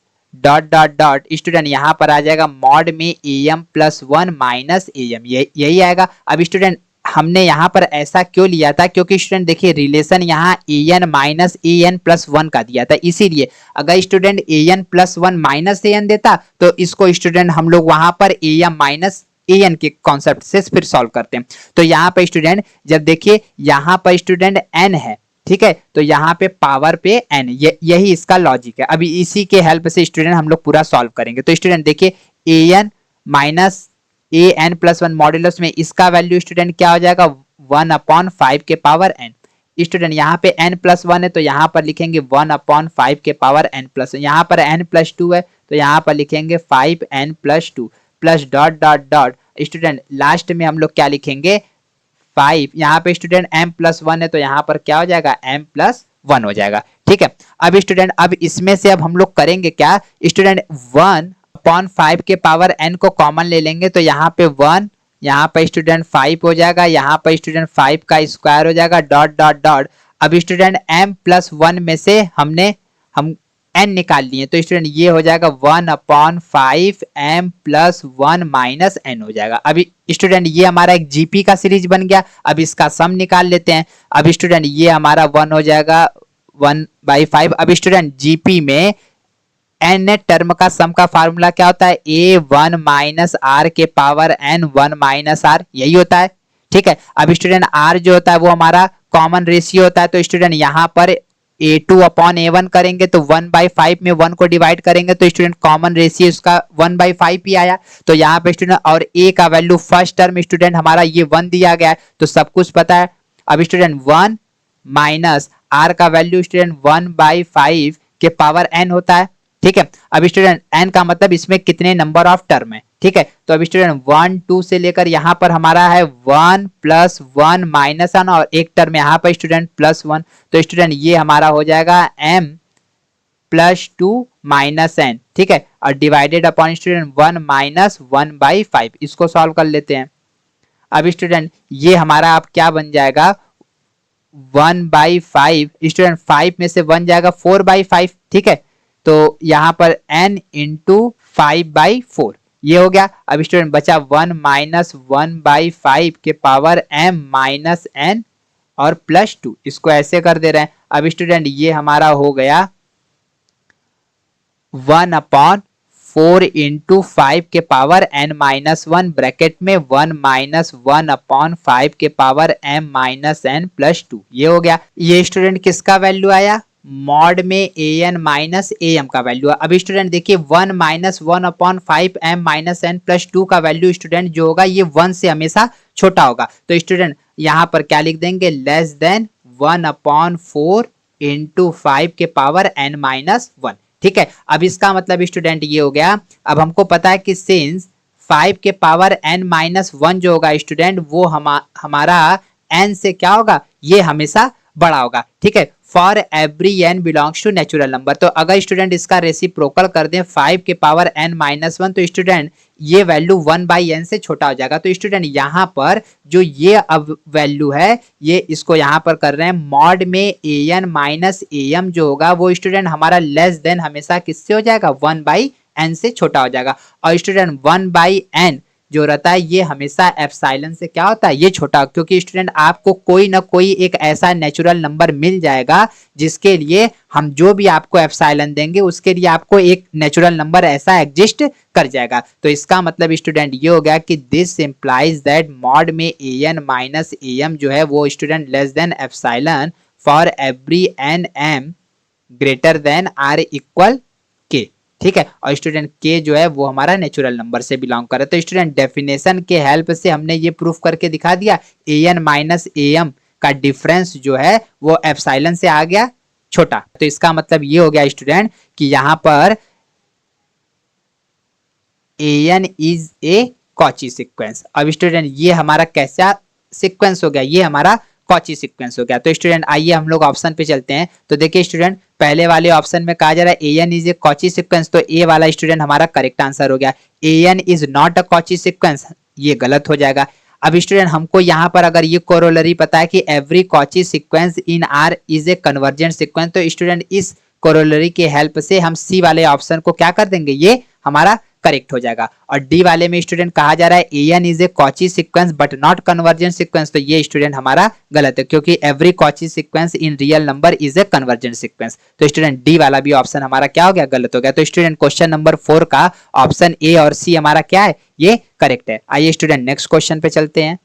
dot dot dot student यहाँ पर आ जाएगा मॉड में a m plus 1 minus a m, यही आएगा। अब स्टूडेंट हमने यहाँ पर ऐसा क्यों लिया था, क्योंकि स्टूडेंट देखिए रिलेशन यहाँ a N minus A N plus 1 का दिया था, इसीलिए अगर student A N plus 1 minus A n देता तो इसको स्टूडेंट हम लोग वहां पर a m minus A N के कॉन्सेप्ट से फिर सॉल्व करते हैं। तो यहाँ पे स्टूडेंट जब देखिए यहाँ पर स्टूडेंट एन है, ठीक है, तो यहाँ पे पावर पे एन, यही इसका लॉजिक है। अभी इसी के हेल्प से स्टूडेंट हम लोग पूरा सॉल्व करेंगे। तो स्टूडेंट देखिए A N minus A N plus 1 modulus में इसका वैल्यू स्टूडेंट क्या हो जाएगा 1/5 के पावर एन। स्टूडेंट यहाँ पे n प्लस 1 है तो यहाँ पर लिखेंगे 1/5 के पावर n प्लस, यहाँ पर n प्लस 2 है तो यहाँ पर लिखेंगे 5n plus 2 plus dot dot dot student last में हम लोग क्या लिखेंगे 5, यहाँ पे स्टूडेंट m प्लस 1 है तो यहाँ पर क्या हो जाएगा m प्लस 1 हो जाएगा, ठीक है। अब स्टूडेंट अब इसमें से अब हम लोग करेंगे क्या, स्टूडेंट 1/5 के पावर n को कॉमन ले लेंगे, तो यहाँ पे 1, यहाँ पर स्टूडेंट 5 हो जाएगा, यहाँ पर स्टूडेंट 5 का स्क्वायर हो जाएगा डॉट डॉट डॉट। अब स्टूडेंट m प्लस 1 में से हम n निकाल लिए, तो स्टूडेंट ये हो जाएगा 1/5 m प्लस 1 माइनस n हो जाएगा। अभी स्टूडेंट ये हमारा एक जीपी का सीरीज बन गया, अब इसका सम निकाल लेते हैं। अब स्टूडेंट ये हमारा 1 हो जाएगा 1/5। अब स्टूडेंट जीपी में n टर्म का सम का फार्मूला क्या होता है, a1 माइनस r के पावर n 1 माइनस r, यही होता है, ठीक है। अब स्टूडेंट r जो होता है वो हमारा कॉमन रेशियो होता है, तो स्टूडेंट यहाँ पर A2/A1 करेंगे तो 1/5 में 1 को डिवाइड करेंगे तो स्टूडेंट कॉमन रेशियो इसका 1/5 ही आया। तो यहाँ पे स्टूडेंट और A का वैल्यू फर्स्ट टर्म स्टूडेंट हमारा ये 1 दिया गया है, तो सब कुछ पता है। अब स्टूडेंट 1 माइनस R का वैल्यू स्टूडेंट 1/5 के पावर n होता है, ठीक है। अब स्टूडेंट n का मतलब इसमें कितने नंबर ऑफ टर्म है, ठीक है। तो अब स्टूडेंट 1 2 से लेकर यहाँ पर हमारा है 1 + 1 - 1 और एक टर्म यहाँ पर स्टूडेंट +1, तो स्टूडेंट ये हमारा हो जाएगा m + 2 - n, ठीक है। और डिवाइडेड अपॉन स्टूडेंट 1 - 1/5, इसको सॉल्व कर लेते हैं। अब स्टूडेंट ये हमारा अब क्या बन जाएगा 1/5, स्टूडेंट 5 में से 1 जाएगा 4/5, ठीक है। तो यहाँ पर n × 5/4 ये हो गया। अब स्टूडेंट बचा 1 - 1/5 के पावर m - n और +2, इसको ऐसे कर दे रहे हैं। अब स्टूडेंट ये हमारा हो गया 1/4 × 5 के पावर n - 1 ब्रैकेट में 1 - 1/5 के पावर m - n +2, ये हो गया। ये स्टूडेंट किसका वैल्यू आया, मॉड में an - am का वैल्यू। अब स्टूडेंट देखिए 1 - 1/5 m - n +2 का वैल्यू स्टूडेंट जो होगा ये 1 से हमेशा छोटा होगा। तो स्टूडेंट यहाँ पर क्या लिख देंगे, लेस देन 1/4 × 5 के पावर n - 1, ठीक है। अब इसका मतलब स्टूडेंट ये हो गया, अब हमको पता है कि सिंस 5 के पावर n - 1 जो होगा स्टूडेंट वो हमारा n से क्या होगा, ये हमेशा बड़ा होगा, ठीक है। For every n belongs to natural number, तो अगर स्टूडेंट इसका रेसिप्रोकल कर दें 5 के पावर n - 1 तो स्टूडेंट ये वैल्यू 1/n से छोटा हो जाएगा। तो स्टूडेंट यहाँ पर जो ये अब वैल्यू है ये इसको यहाँ पर कर रहे हैं मॉड में an - am जो होगा वो स्टूडेंट हमारा लेस देन हमेशा किससे हो जाएगा, 1/n से छोटा हो जाएगा। और स्टूडेंट 1/n जो रहता है ये हमेशा एप्सिलॉन से क्या होता है, ये छोटा, क्योंकि स्टूडेंट आपको कोई ना कोई एक ऐसा नेचुरल नंबर मिल जाएगा जिसके लिए हम जो भी आपको एप्सिलॉन देंगे उसके लिए आपको एक नेचुरल नंबर ऐसा एग्जिस्ट कर जाएगा। तो इसका मतलब स्टूडेंट ये हो गया कि दिस इंप्लाइज दैट मॉड में an - am जो है वो student less than epsilon for every n m greater than r = k, ठीक है। और स्टूडेंट के जो है वो हमारा नेचुरल नंबर से बिलोंग करे। तो स्टूडेंट डेफिनेशन के हेल्प से हमने ये प्रूफ करके दिखा दिया an - am का डिफरेंस जो है वो एप्सिलॉन से आ गया छोटा। तो इसका मतलब ये हो गया स्टूडेंट कि यहाँ पर an is a Cauchy sequence. अब स्टूडेंट ये हमारा कैसा सीक्वेंस हो गया, ये हमारा कॉची सीक्वेंस हो गया। तो स्टूडेंट आइए हम लोग ऑप्शन पे चलते हैं। तो देखिए स्टूडेंट पहले वाले ऑप्शन में कहा जा रहा है an is a Cauchy sequence, तो ए वाला स्टूडेंट हमारा करेक्ट आंसर हो गया। an is not a Cauchy sequence, ये गलत हो जाएगा। अब स्टूडेंट हमको यहाँ पर अगर ये कोरोलरी पता है कि every Cauchy sequence in are is a convergent sequence, तो स्टूडेंट इस कोरोलरी के हेल्प से हम सी वाले ऑप्शन को क्या कर देंगे, ये हमारा करेक्ट हो जाएगा। और डी वाले में स्टूडेंट कहा जा रहा है an is a Cauchy sequence but not convergent sequence, तो ये स्टूडेंट हमारा गलत है क्योंकि every Cauchy sequence in real number is a convergent sequence. तो स्टूडेंट डी वाला भी ऑप्शन हमारा क्या हो गया, गलत हो गया। तो स्टूडेंट क्वेश्चन नंबर 4 का ऑप्शन ए और सी हमारा क्या है, ये करेक्ट है। आइए स्टूडेंट नेक्स्ट क्वेश्चन पे चलते हैं।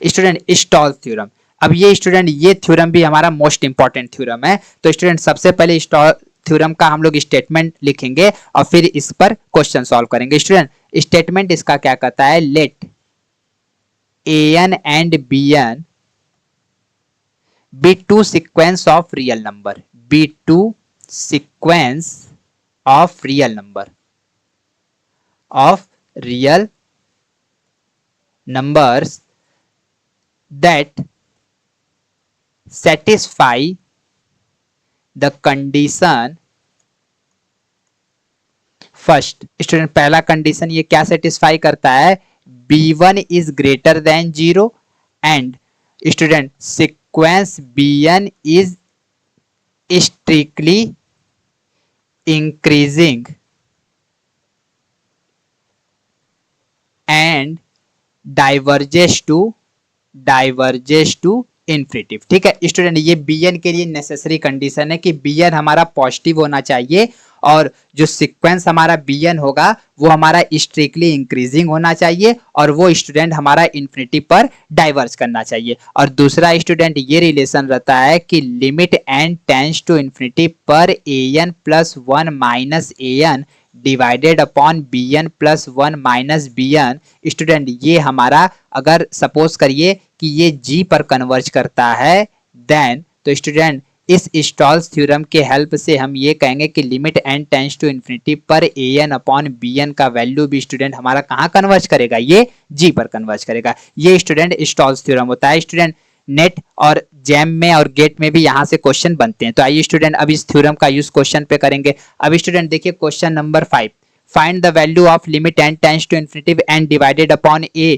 स्टूडेंट स्टॉल थ्योरम, अब ये स्टूडेंट ये थ्योरम भी हमारा मोस्ट इंपॉर्टेंट थ्योरम है। तो स्टूडेंट सबसे पहले स्टॉल थ्योरम का हम लोग स्टेटमेंट लिखेंगे और फिर इस पर क्वेश्चन सॉल्व करेंगे। स्टूडेंट स्टेटमेंट इसका क्या कहता है, late an and bn be two sequence of real number, be two sequence of real number of real numbers that satisfy the condition first. Student पहला कंडीशन ये क्या सेटिस्फाई करता है, b1 is greater than 0 and student sequence bn is strictly increasing and diverges to infinity, ठीक है। Student ये bn के लिए नेसेसरी कंडीशन है कि bn हमारा पॉजिटिव होना चाहिए और जो सीक्वेंस हमारा bn होगा वो हमारा स्ट्रिक्टली इंक्रीजिंग होना चाहिए और वो स्टूडेंट हमारा इन्फिनिटी पर डाइवर्ज करना चाहिए। और दूसरा स्टूडेंट ये रिलेशन रहता है कि limit n tends to infinity पर an plus one minus an divided upon bn plus one minus bn। Student ये हमारा अगर सपोज करिए कि ये g पर कन्वर्ज करता है देन तो स्टूडेंट इस स्टॉल्स थ्योरम के हेल्प से हम ये कहेंगे कि limit n tends to infinity पर an अपॉन bn का वैल्यू भी स्टूडेंट हमारा कहाँ कन्वर्ज करेगा, ये g पर कन्वर्ज करेगा। ये स्टूडेंट स्टॉल्स थ्योरम होता है। स्टूडेंट नेट और जैम में और गेट में भी यहाँ से क्वेश्चन बनते हैं, तो आइए स्टूडेंट अब इस थ्योरम का यूज क्वेश्चन पे करेंगे। अब स्टूडेंट देखिए question number 5, find the value of limit n tends to infinity n divided upon a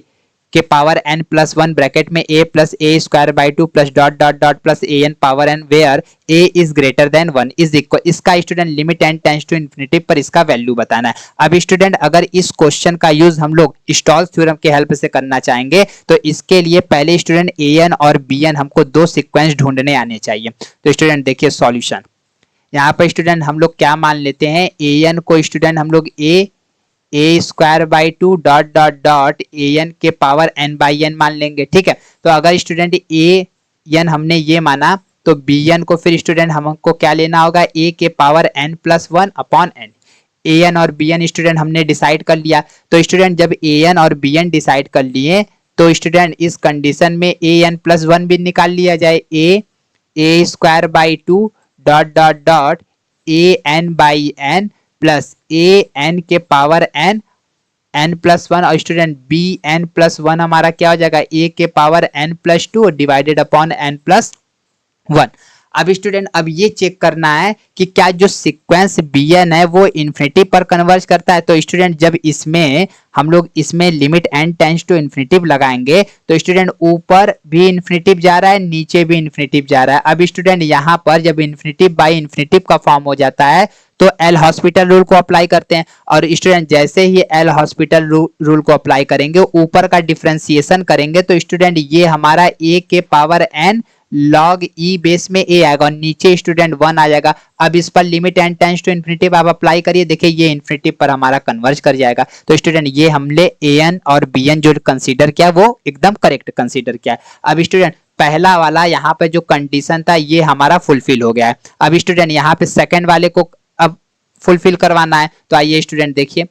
के power n plus one bracket में a plus A square by two plus dot dot dot plus A N power n where a is greater than 1 is equal. इसका student limit n tends to infinity पर इसका value बताना है। अब student अगर इस question का use हम लोग स्टॉल्स थ्योरम के हेल्प से करना चाहेंगे तो इसके लिए पहले स्टूडेंट an और bn हमको दो सीक्वेंस ढूंढने आने चाहिए। तो स्टूडेंट देखिए सॉल्यूशन, यहाँ पर स्टूडेंट हम लोग क्या मान लेते हैं, an को स्टूडेंट हम लोग A square by two dot dot dot A N के पावर n बाई एन मान लेंगे। ठीक है, तो अगर स्टूडेंट ए एन हमने ये माना तो बी एन को फिर स्टूडेंट हमको क्या लेना होगा, ए के power n plus one upon N. A N और बी एन स्टूडेंट हमने डिसाइड कर लिया। तो स्टूडेंट जब ए एन और बी एन डिसाइड कर लिए तो स्टूडेंट इस कंडीशन में ए एन प्लस वन भी निकाल लिया जाए। A square by two dot dot dot A N by N plus A N के power N N plus one और student B N plus one हमारा क्या हो जाएगा, ए के power N plus two divided upon N plus one. अब student अब ये चेक करना है कि क्या जो सीक्वेंस bn है वो इन्फिनिटी पर कन्वर्ज करता है। तो स्टूडेंट जब इसमें हम लोग इसमें limit n tends to infinitive लगाएंगे तो स्टूडेंट ऊपर भी इन्फिनिटिव जा रहा है, नीचे भी इन्फिनिटिव जा रहा है। अब स्टूडेंट यहाँ पर जब इन्फिनिटिव बाई इन्फिनिटिव का फॉर्म हो जाता है तो एल हॉस्पिटल रूल को अप्लाई करते हैं और स्टूडेंट जैसे ही एल हॉस्पिटल रूल को अप्लाई करेंगे ऊपर का डिफरेंशिएशन करेंगे तो स्टूडेंट ये हमारा ए के power n log e base में ए आएगा और नीचे स्टूडेंट वन आ जाएगा। अब इस पर limit n tends to infinitive आप अप्लाई करिए, देखिए ये इन्फिनिटिव पर हमारा कन्वर्ज कर जाएगा। तो स्टूडेंट ये हमने an और bn जो कंसीडर किया वो एकदम करेक्ट कंसीडर किया है। अब स्टूडेंट पहला वाला यहाँ पे जो कंडीशन था ये हमारा फुलफिल हो गया है। अब स्टूडेंट यहाँ पे सेकंड वाले को अब फुलफिल करवाना है। तो आइए स्टूडेंट देखिए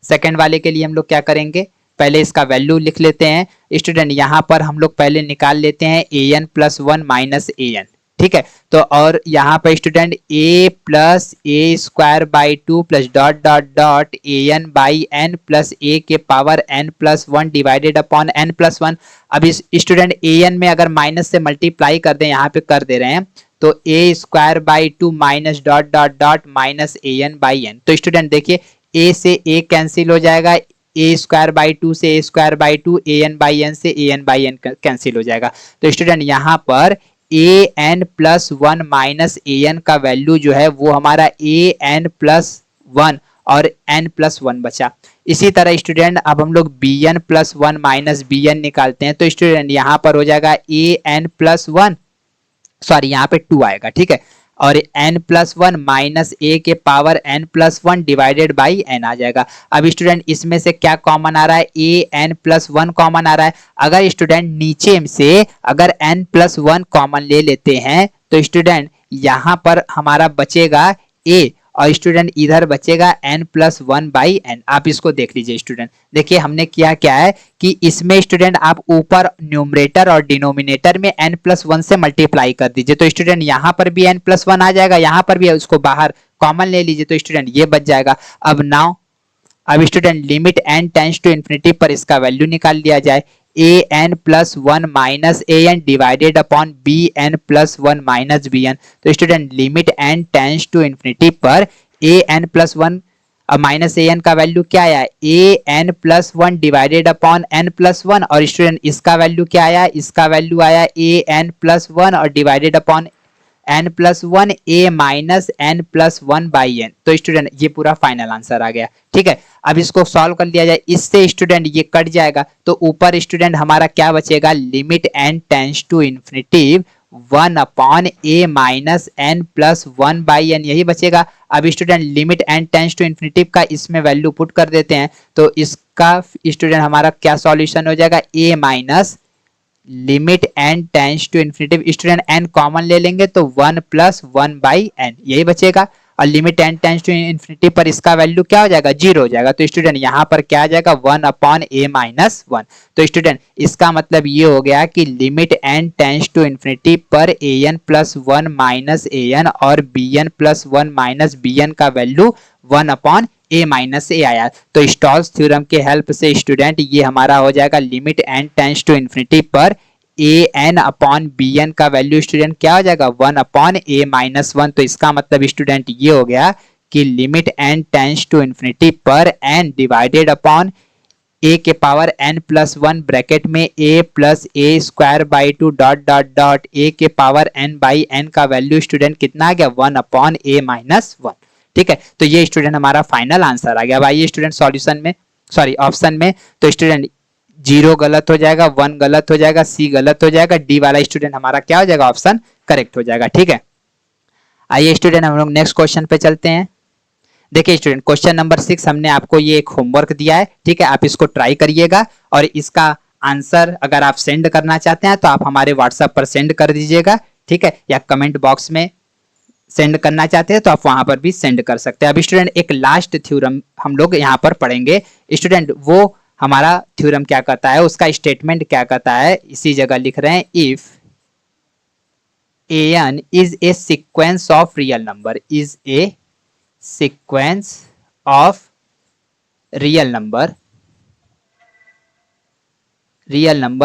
सेकंड वाले के लिए हम लोग क्या करेंगे, पहले इसका वैल्यू लिख लेते हैं। स्टूडेंट यहाँ पर हम लोग पहले निकाल लेते हैं A N plus one minus A N. ठीक है, तो और यहाँ पर student A plus A square by two plus dot dot dot A N by N plus A के power N plus one divided upon N plus one. अब इस student A N में अगर माइनस से मल्टीप्लाई कर दें, यहाँ पे कर दे रहे हैं तो A square by two minus dot dot dot minus A N by N. तो स्टूडेंट देखिए ए से ए कैंसिल हो जाएगा, ए स्क्वायर बाई टू से A square by two, A N by N से A N by N cancel हो जाएगा। तो स्टूडेंट यहाँ पर A N plus one minus A N का वैल्यू जो है वो हमारा ए एन प्लस वन और एन प्लस वन बचा। इसी तरह स्टूडेंट अब हम लोग B N plus one minus B N निकालते हैं तो स्टूडेंट यहाँ पर हो जाएगा A N plus one, sorry यहाँ पे टू आएगा। ठीक है, और n प्लस वन माइनस ए के power n plus one divided by n आ जाएगा। अब स्टूडेंट इसमें से क्या कॉमन आ रहा है, A N plus one common आ रहा है। अगर स्टूडेंट नीचे से अगर n प्लस वन कॉमन ले लेते हैं तो स्टूडेंट यहाँ पर हमारा बचेगा a और स्टूडेंट इधर बचेगा n plus one by n. आप इसको देख लीजिए स्टूडेंट, देखिए हमने किया क्या है कि इसमें स्टूडेंट आप ऊपर न्यूमरेटर और डिनोमिनेटर में n प्लस वन से मल्टीप्लाई कर दीजिए तो स्टूडेंट यहाँ पर भी n प्लस वन आ जाएगा, यहाँ पर भी उसको बाहर कॉमन ले लीजिए तो स्टूडेंट ये बच जाएगा। अब नाउ अब student limit n tends to infinity पर इसका वैल्यू निकाल लिया जाए, A N plus one minus A N divided upon B N plus one minus B N. तो student limit n tends to infinity पर A N plus one minus A N का value क्या आया, A N plus one divided upon N plus one और student इसका value क्या आया, इसका वैल्यू आया ए एन प्लस वन और divided upon N plus one a minus n plus one by N. तो स्टूडेंट ये पूरा फाइनल आंसर आ गया। ठीक है, अब इसको सॉल्व कर लिया जाए, इससे स्टूडेंट ये कट जाएगा तो ऊपर स्टूडेंट हमारा क्या बचेगा, limit n tends to infinity 1 upon a minus n plus 1 by n, यही बचेगा। अब student limit N tends to infinitive का इसमें वैल्यू पुट कर देते हैं, तो इसका स्टूडेंट हमारा क्या सॉल्यूशन हो जाएगा, A minus limit N tends to infinitive, student N common ले लेंगे तो 1 प्लस 1 बाई एन, यही बचेगा। और limit N tends to infinity पर इसका वैल्यू क्या हो जाएगा, 0 हो जाएगा। तो स्टूडेंट यहाँ पर क्या आ जाएगा, 1 अपॉन ए माइनस 1। तो स्टूडेंट इसका मतलब ये हो गया कि limit N tends to infinity पर A N plus 1 minus A N और B N plus 1 minus B n का value 1 upon a minus a आया। तो स्टॉल्स थ्योरम के हेल्प से स्टूडेंट ये हमारा हो जाएगा limit N tends to infinity पर ए एन अपॉन बी एन का वैल्यू स्टूडेंट क्या हो जाएगा, 1 अपॉन ए माइनस 1। तो इसका मतलब स्टूडेंट ये हो गया कि limit N tends to infinity पर एन डिवाइडेड अपॉन ए के पावर एन प्लस 1 ब्रैकेट में A plus A square by 2 dot dot dot A के पावर एन बाई एन का वैल्यू स्टूडेंट कितना आ गया, 1 अपॉन ए माइनस 1। ठीक है, तो ये स्टूडेंट हमारा फाइनल आंसर आ गया। भाई स्टूडेंट सॉल्यूशन में, सॉरी ऑप्शन में, तो स्टूडेंट 0 गलत हो जाएगा, 1 गलत हो जाएगा, सी गलत हो जाएगा, डी वाला स्टूडेंट हमारा क्या हो जाएगा, ऑप्शन करेक्ट हो जाएगा। ठीक है, आइए स्टूडेंट हम लोग नेक्स्ट क्वेश्चन पे चलते हैं। देखिए स्टूडेंट क्वेश्चन नंबर 6 हमने आपको ये एक होमवर्क दिया है, ठीक है, आप इसको ट्राई करिएगा और इसका आंसर अगर आप सेंड करना चाहते हैं तो आप हमारे व्हाट्सएप पर सेंड कर दीजिएगा, ठीक है, या कमेंट बॉक्स में सेंड करना चाहते हैं तो आप वहां पर भी सेंड कर सकते हैं। अब स्टूडेंट एक लास्ट थ्योरम हम लोग यहाँ पर पढ़ेंगे स्टूडेंट, वो हमारा थ्योरम क्या कहता है, उसका स्टेटमेंट क्या कहता है, इसी जगह लिख रहे हैं, if an is a sequence of real number, is a sequence of real number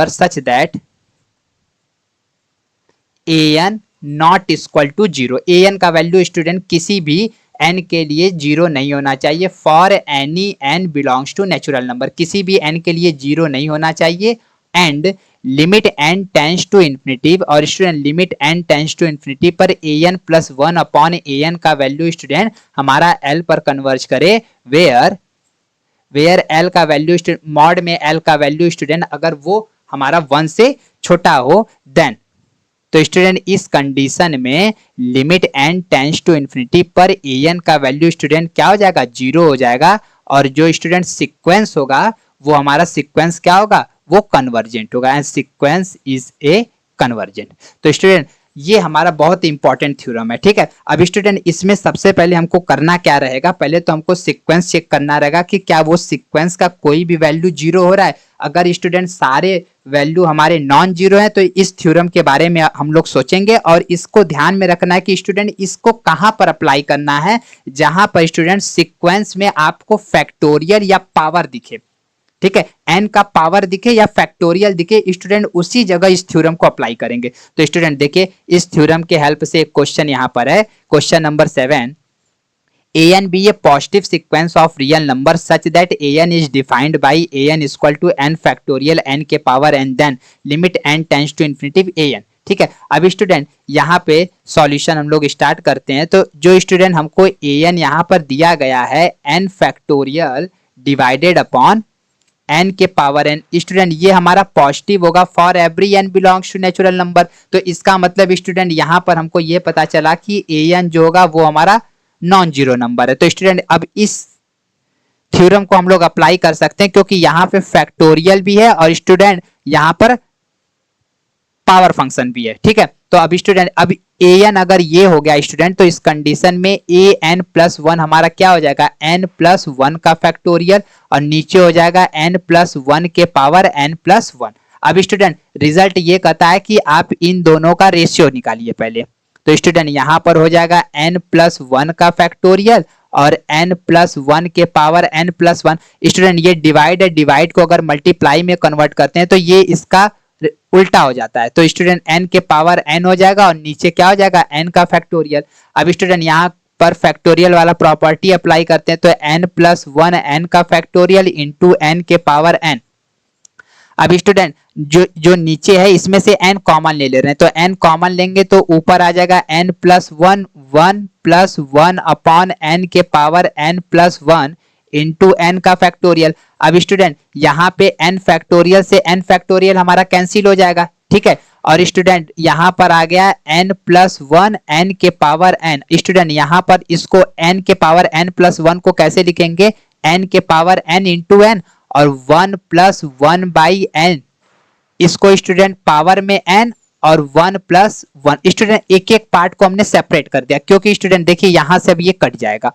such that an not equal to 0, an का वैल्यू स्टूडेंट किसी भी n के लिए 0 नहीं होना चाहिए, for any n belongs to natural number, किसी भी n के लिए 0 नहीं होना चाहिए, and limit n tends to infinitive, और student limit n tends to infinity पर an प्लस 1 अपॉन an का वैल्यू स्टूडेंट हमारा l पर कन्वर्ज करे, वेयर l का वैल्यू मॉड में l का वैल्यू स्टूडेंट अगर वो हमारा 1 से छोटा हो, देन तो स्टूडेंट इस कंडीशन में limit n tends to infinity पर an का वैल्यू स्टूडेंट क्या हो जाएगा, 0 हो जाएगा, और जो स्टूडेंट सीक्वेंस होगा वो हमारा सीक्वेंस क्या होगा, वो कन्वर्जेंट होगा, and sequence is a convergent. तो स्टूडेंट ये हमारा बहुत इंपॉर्टेंट थ्योरम है, ठीक है। अब स्टूडेंट इसमें सबसे पहले हमको करना क्या रहेगा, पहले तो हमको सीक्वेंस चेक करना रहेगा कि क्या वो सीक्वेंस का कोई भी वैल्यू 0 हो रहा है। अगर स्टूडेंट सारे वैल्यू हमारे नॉन जीरो है तो इस थ्योरम के बारे में हम लोग सोचेंगे, और इसको ध्यान में रखना है कि स्टूडेंट इसको कहां पर अप्लाई करना है, जहां पर स्टूडेंट सीक्वेंस में आपको फैक्टोरियल या पावर दिखे, ठीक है, n का पावर दिखे या फैक्टोरियल दिखे, स्टूडेंट उसी जगह इस थ्योरम को अप्लाई करेंगे। तो स्टूडेंट देखिए इस थ्योरम के हेल्प से एक क्वेश्चन यहां पर है, question number 7, an be a positive sequence of real number such that an is defined by an is equal to n factorial n के power n, then limit n tends to infinity an। ठीक है, अब student यहाँ पे solution हम लोग start करते हैं। तो जो स्टूडेंट हमको an यहाँ पर दिया गया है n factorial divided upon n के पावर n, स्टूडेंट ये हमारा पॉजिटिव होगा for every n belongs to natural number. तो इसका मतलब स्टूडेंट यहाँ पर हमको ये पता चला कि an जो होगा वो हमारा नॉन जीरो नंबर है। तो स्टूडेंट अब इस थ्योरम को हम लोग अप्लाई कर सकते हैं क्योंकि यहाँ पे फैक्टोरियल भी है और स्टूडेंट यहाँ पर पावर फंक्शन भी है, ठीक है। तो अब स्टूडेंट अब an अगर ये हो गया स्टूडेंट, तो इस कंडीशन में an प्लस 1 हमारा क्या हो जाएगा, n प्लस 1 का फैक्टोरियल, और नीचे हो जाएगा n प्लस 1 के पावर n प्लस 1। अब स्टूडेंट रिजल्ट ये कहता है कि आप इन दोनों का रेशियो निकालिए पहले। तो स्टूडेंट यहाँ पर हो जाएगा n प्लस 1 का फैक्टोरियल और n प्लस 1 के पावर n प्लस 1। स्टूडेंट ये डिवाइड है, डिवाइड को अगर मल्टीप्लाई में कन्वर्ट करते हैं तो ये इसका उल्टा हो जाता है। तो स्टूडेंट n के पावर n हो जाएगा और नीचे क्या हो जाएगा, n का फैक्टोरियल। अब स्टूडेंट यहाँ पर फैक्टोरियल वाला प्रॉपर्टी अप्लाई करते हैं, तो n प्लस 1 n का फैक्टोरियल इंटू n के पावर n। अब स्टूडेंट जो नीचे है इसमें से n कॉमन ले रहे हैं, तो n कॉमन लेंगे तो ऊपर आ जाएगा n plus 1 1 plus 1 upon n के power n plus 1 into n का फैक्टोरियल। अब स्टूडेंट यहाँ पे n फैक्टोरियल से n फैक्टोरियल हमारा कैंसिल हो जाएगा, ठीक है। और स्टूडेंट यहाँ पर आ गया n+1 n के पावर n। स्टूडेंट यहाँ पर इसको n के पावर n+1 को कैसे लिखेंगे, n के पावर n इंटू n, और 1+1/n इसको स्टूडेंट पावर में n और 1+1। स्टूडेंट एक एक पार्ट को हमने सेपरेट कर दिया, क्योंकि स्टूडेंट देखिए यहां से अब ये कट जाएगा,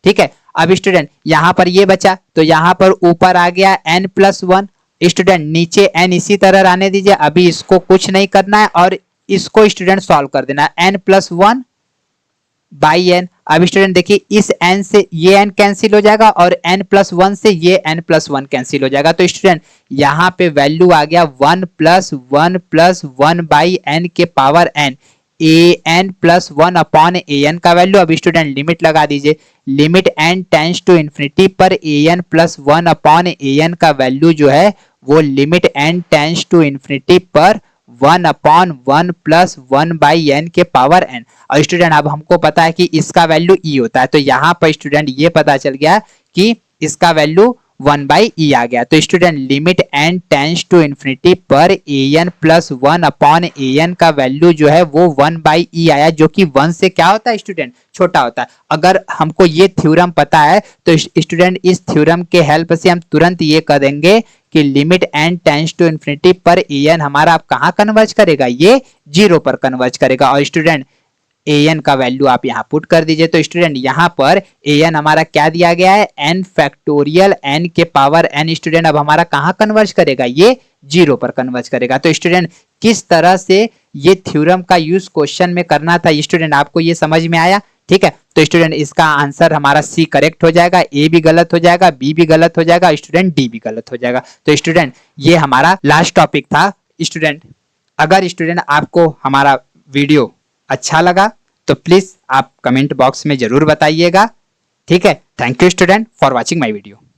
ठीक है। अब स्टूडेंट यहां पर ये बचा, तो यहां पर ऊपर आ गया n+1। स्टूडेंट नीचे n इसी तरह रहने दीजिए, अभी इसको कुछ नहीं करना है, और इसको स्टूडेंट सॉल्व कर देना है n+1/n। अब स्टूडेंट देखिए इस n से ये n कैंसिल हो जाएगा, और n+1 से ये n+1 कैंसिल हो जाएगा। तो स्टूडेंट यहाँ पे वैल्यू आ गया 1+1+1/n के पावर n, an+1/an का वैल्यू। अब स्टूडेंट लिमिट लगा दीजिए, limit n tends to infinity पर an+1/an का वैल्यू जो है वो limit n tends to infinity पर 1/1+1/n के पावर n। और स्टूडेंट अब हमको पता है कि इसका वैल्यू e होता है, तो यहाँ पर स्टूडेंट ये पता चल गया कि इसका वैल्यू 1/e आ गया। तो student limit n tends to infinity पर an+1/an का वैल्यू जो है वो 1/e आया, जो कि 1 से क्या होता है स्टूडेंट, छोटा होता है। अगर हमको ये थ्योरम पता है तो स्टूडेंट इस थ्योरम के हेल्प से हम तुरंत ये कर देंगे कि limit n tends to infinity पर an हमारा आप कहाँ कन्वर्ज करेगा, ये 0 पर कन्वर्ज करेगा। और स्टूडेंट an का वैल्यू आप यहाँ पुट कर दीजिए, तो स्टूडेंट यहाँ पर an हमारा क्या दिया गया है, n फैक्टोरियल n के पावर n। स्टूडेंट अब हमारा कहाँ कन्वर्ज करेगा, ये 0 पर कन्वर्ज करेगा। तो स्टूडेंट किस तरह से ये थ्योरम का यूज क्वेश्चन में करना था स्टूडेंट, आपको ये समझ में आया, ठीक है। तो स्टूडेंट इसका आंसर हमारा सी करेक्ट हो जाएगा, ए भी गलत हो जाएगा, बी भी गलत हो जाएगा, स्टूडेंट डी भी गलत हो जाएगा। तो स्टूडेंट ये हमारा लास्ट टॉपिक था। स्टूडेंट अगर स्टूडेंट आपको हमारा वीडियो अच्छा लगा तो प्लीज आप कमेंट बॉक्स में जरूर बताइएगा, ठीक है। Thank you student for watching my video.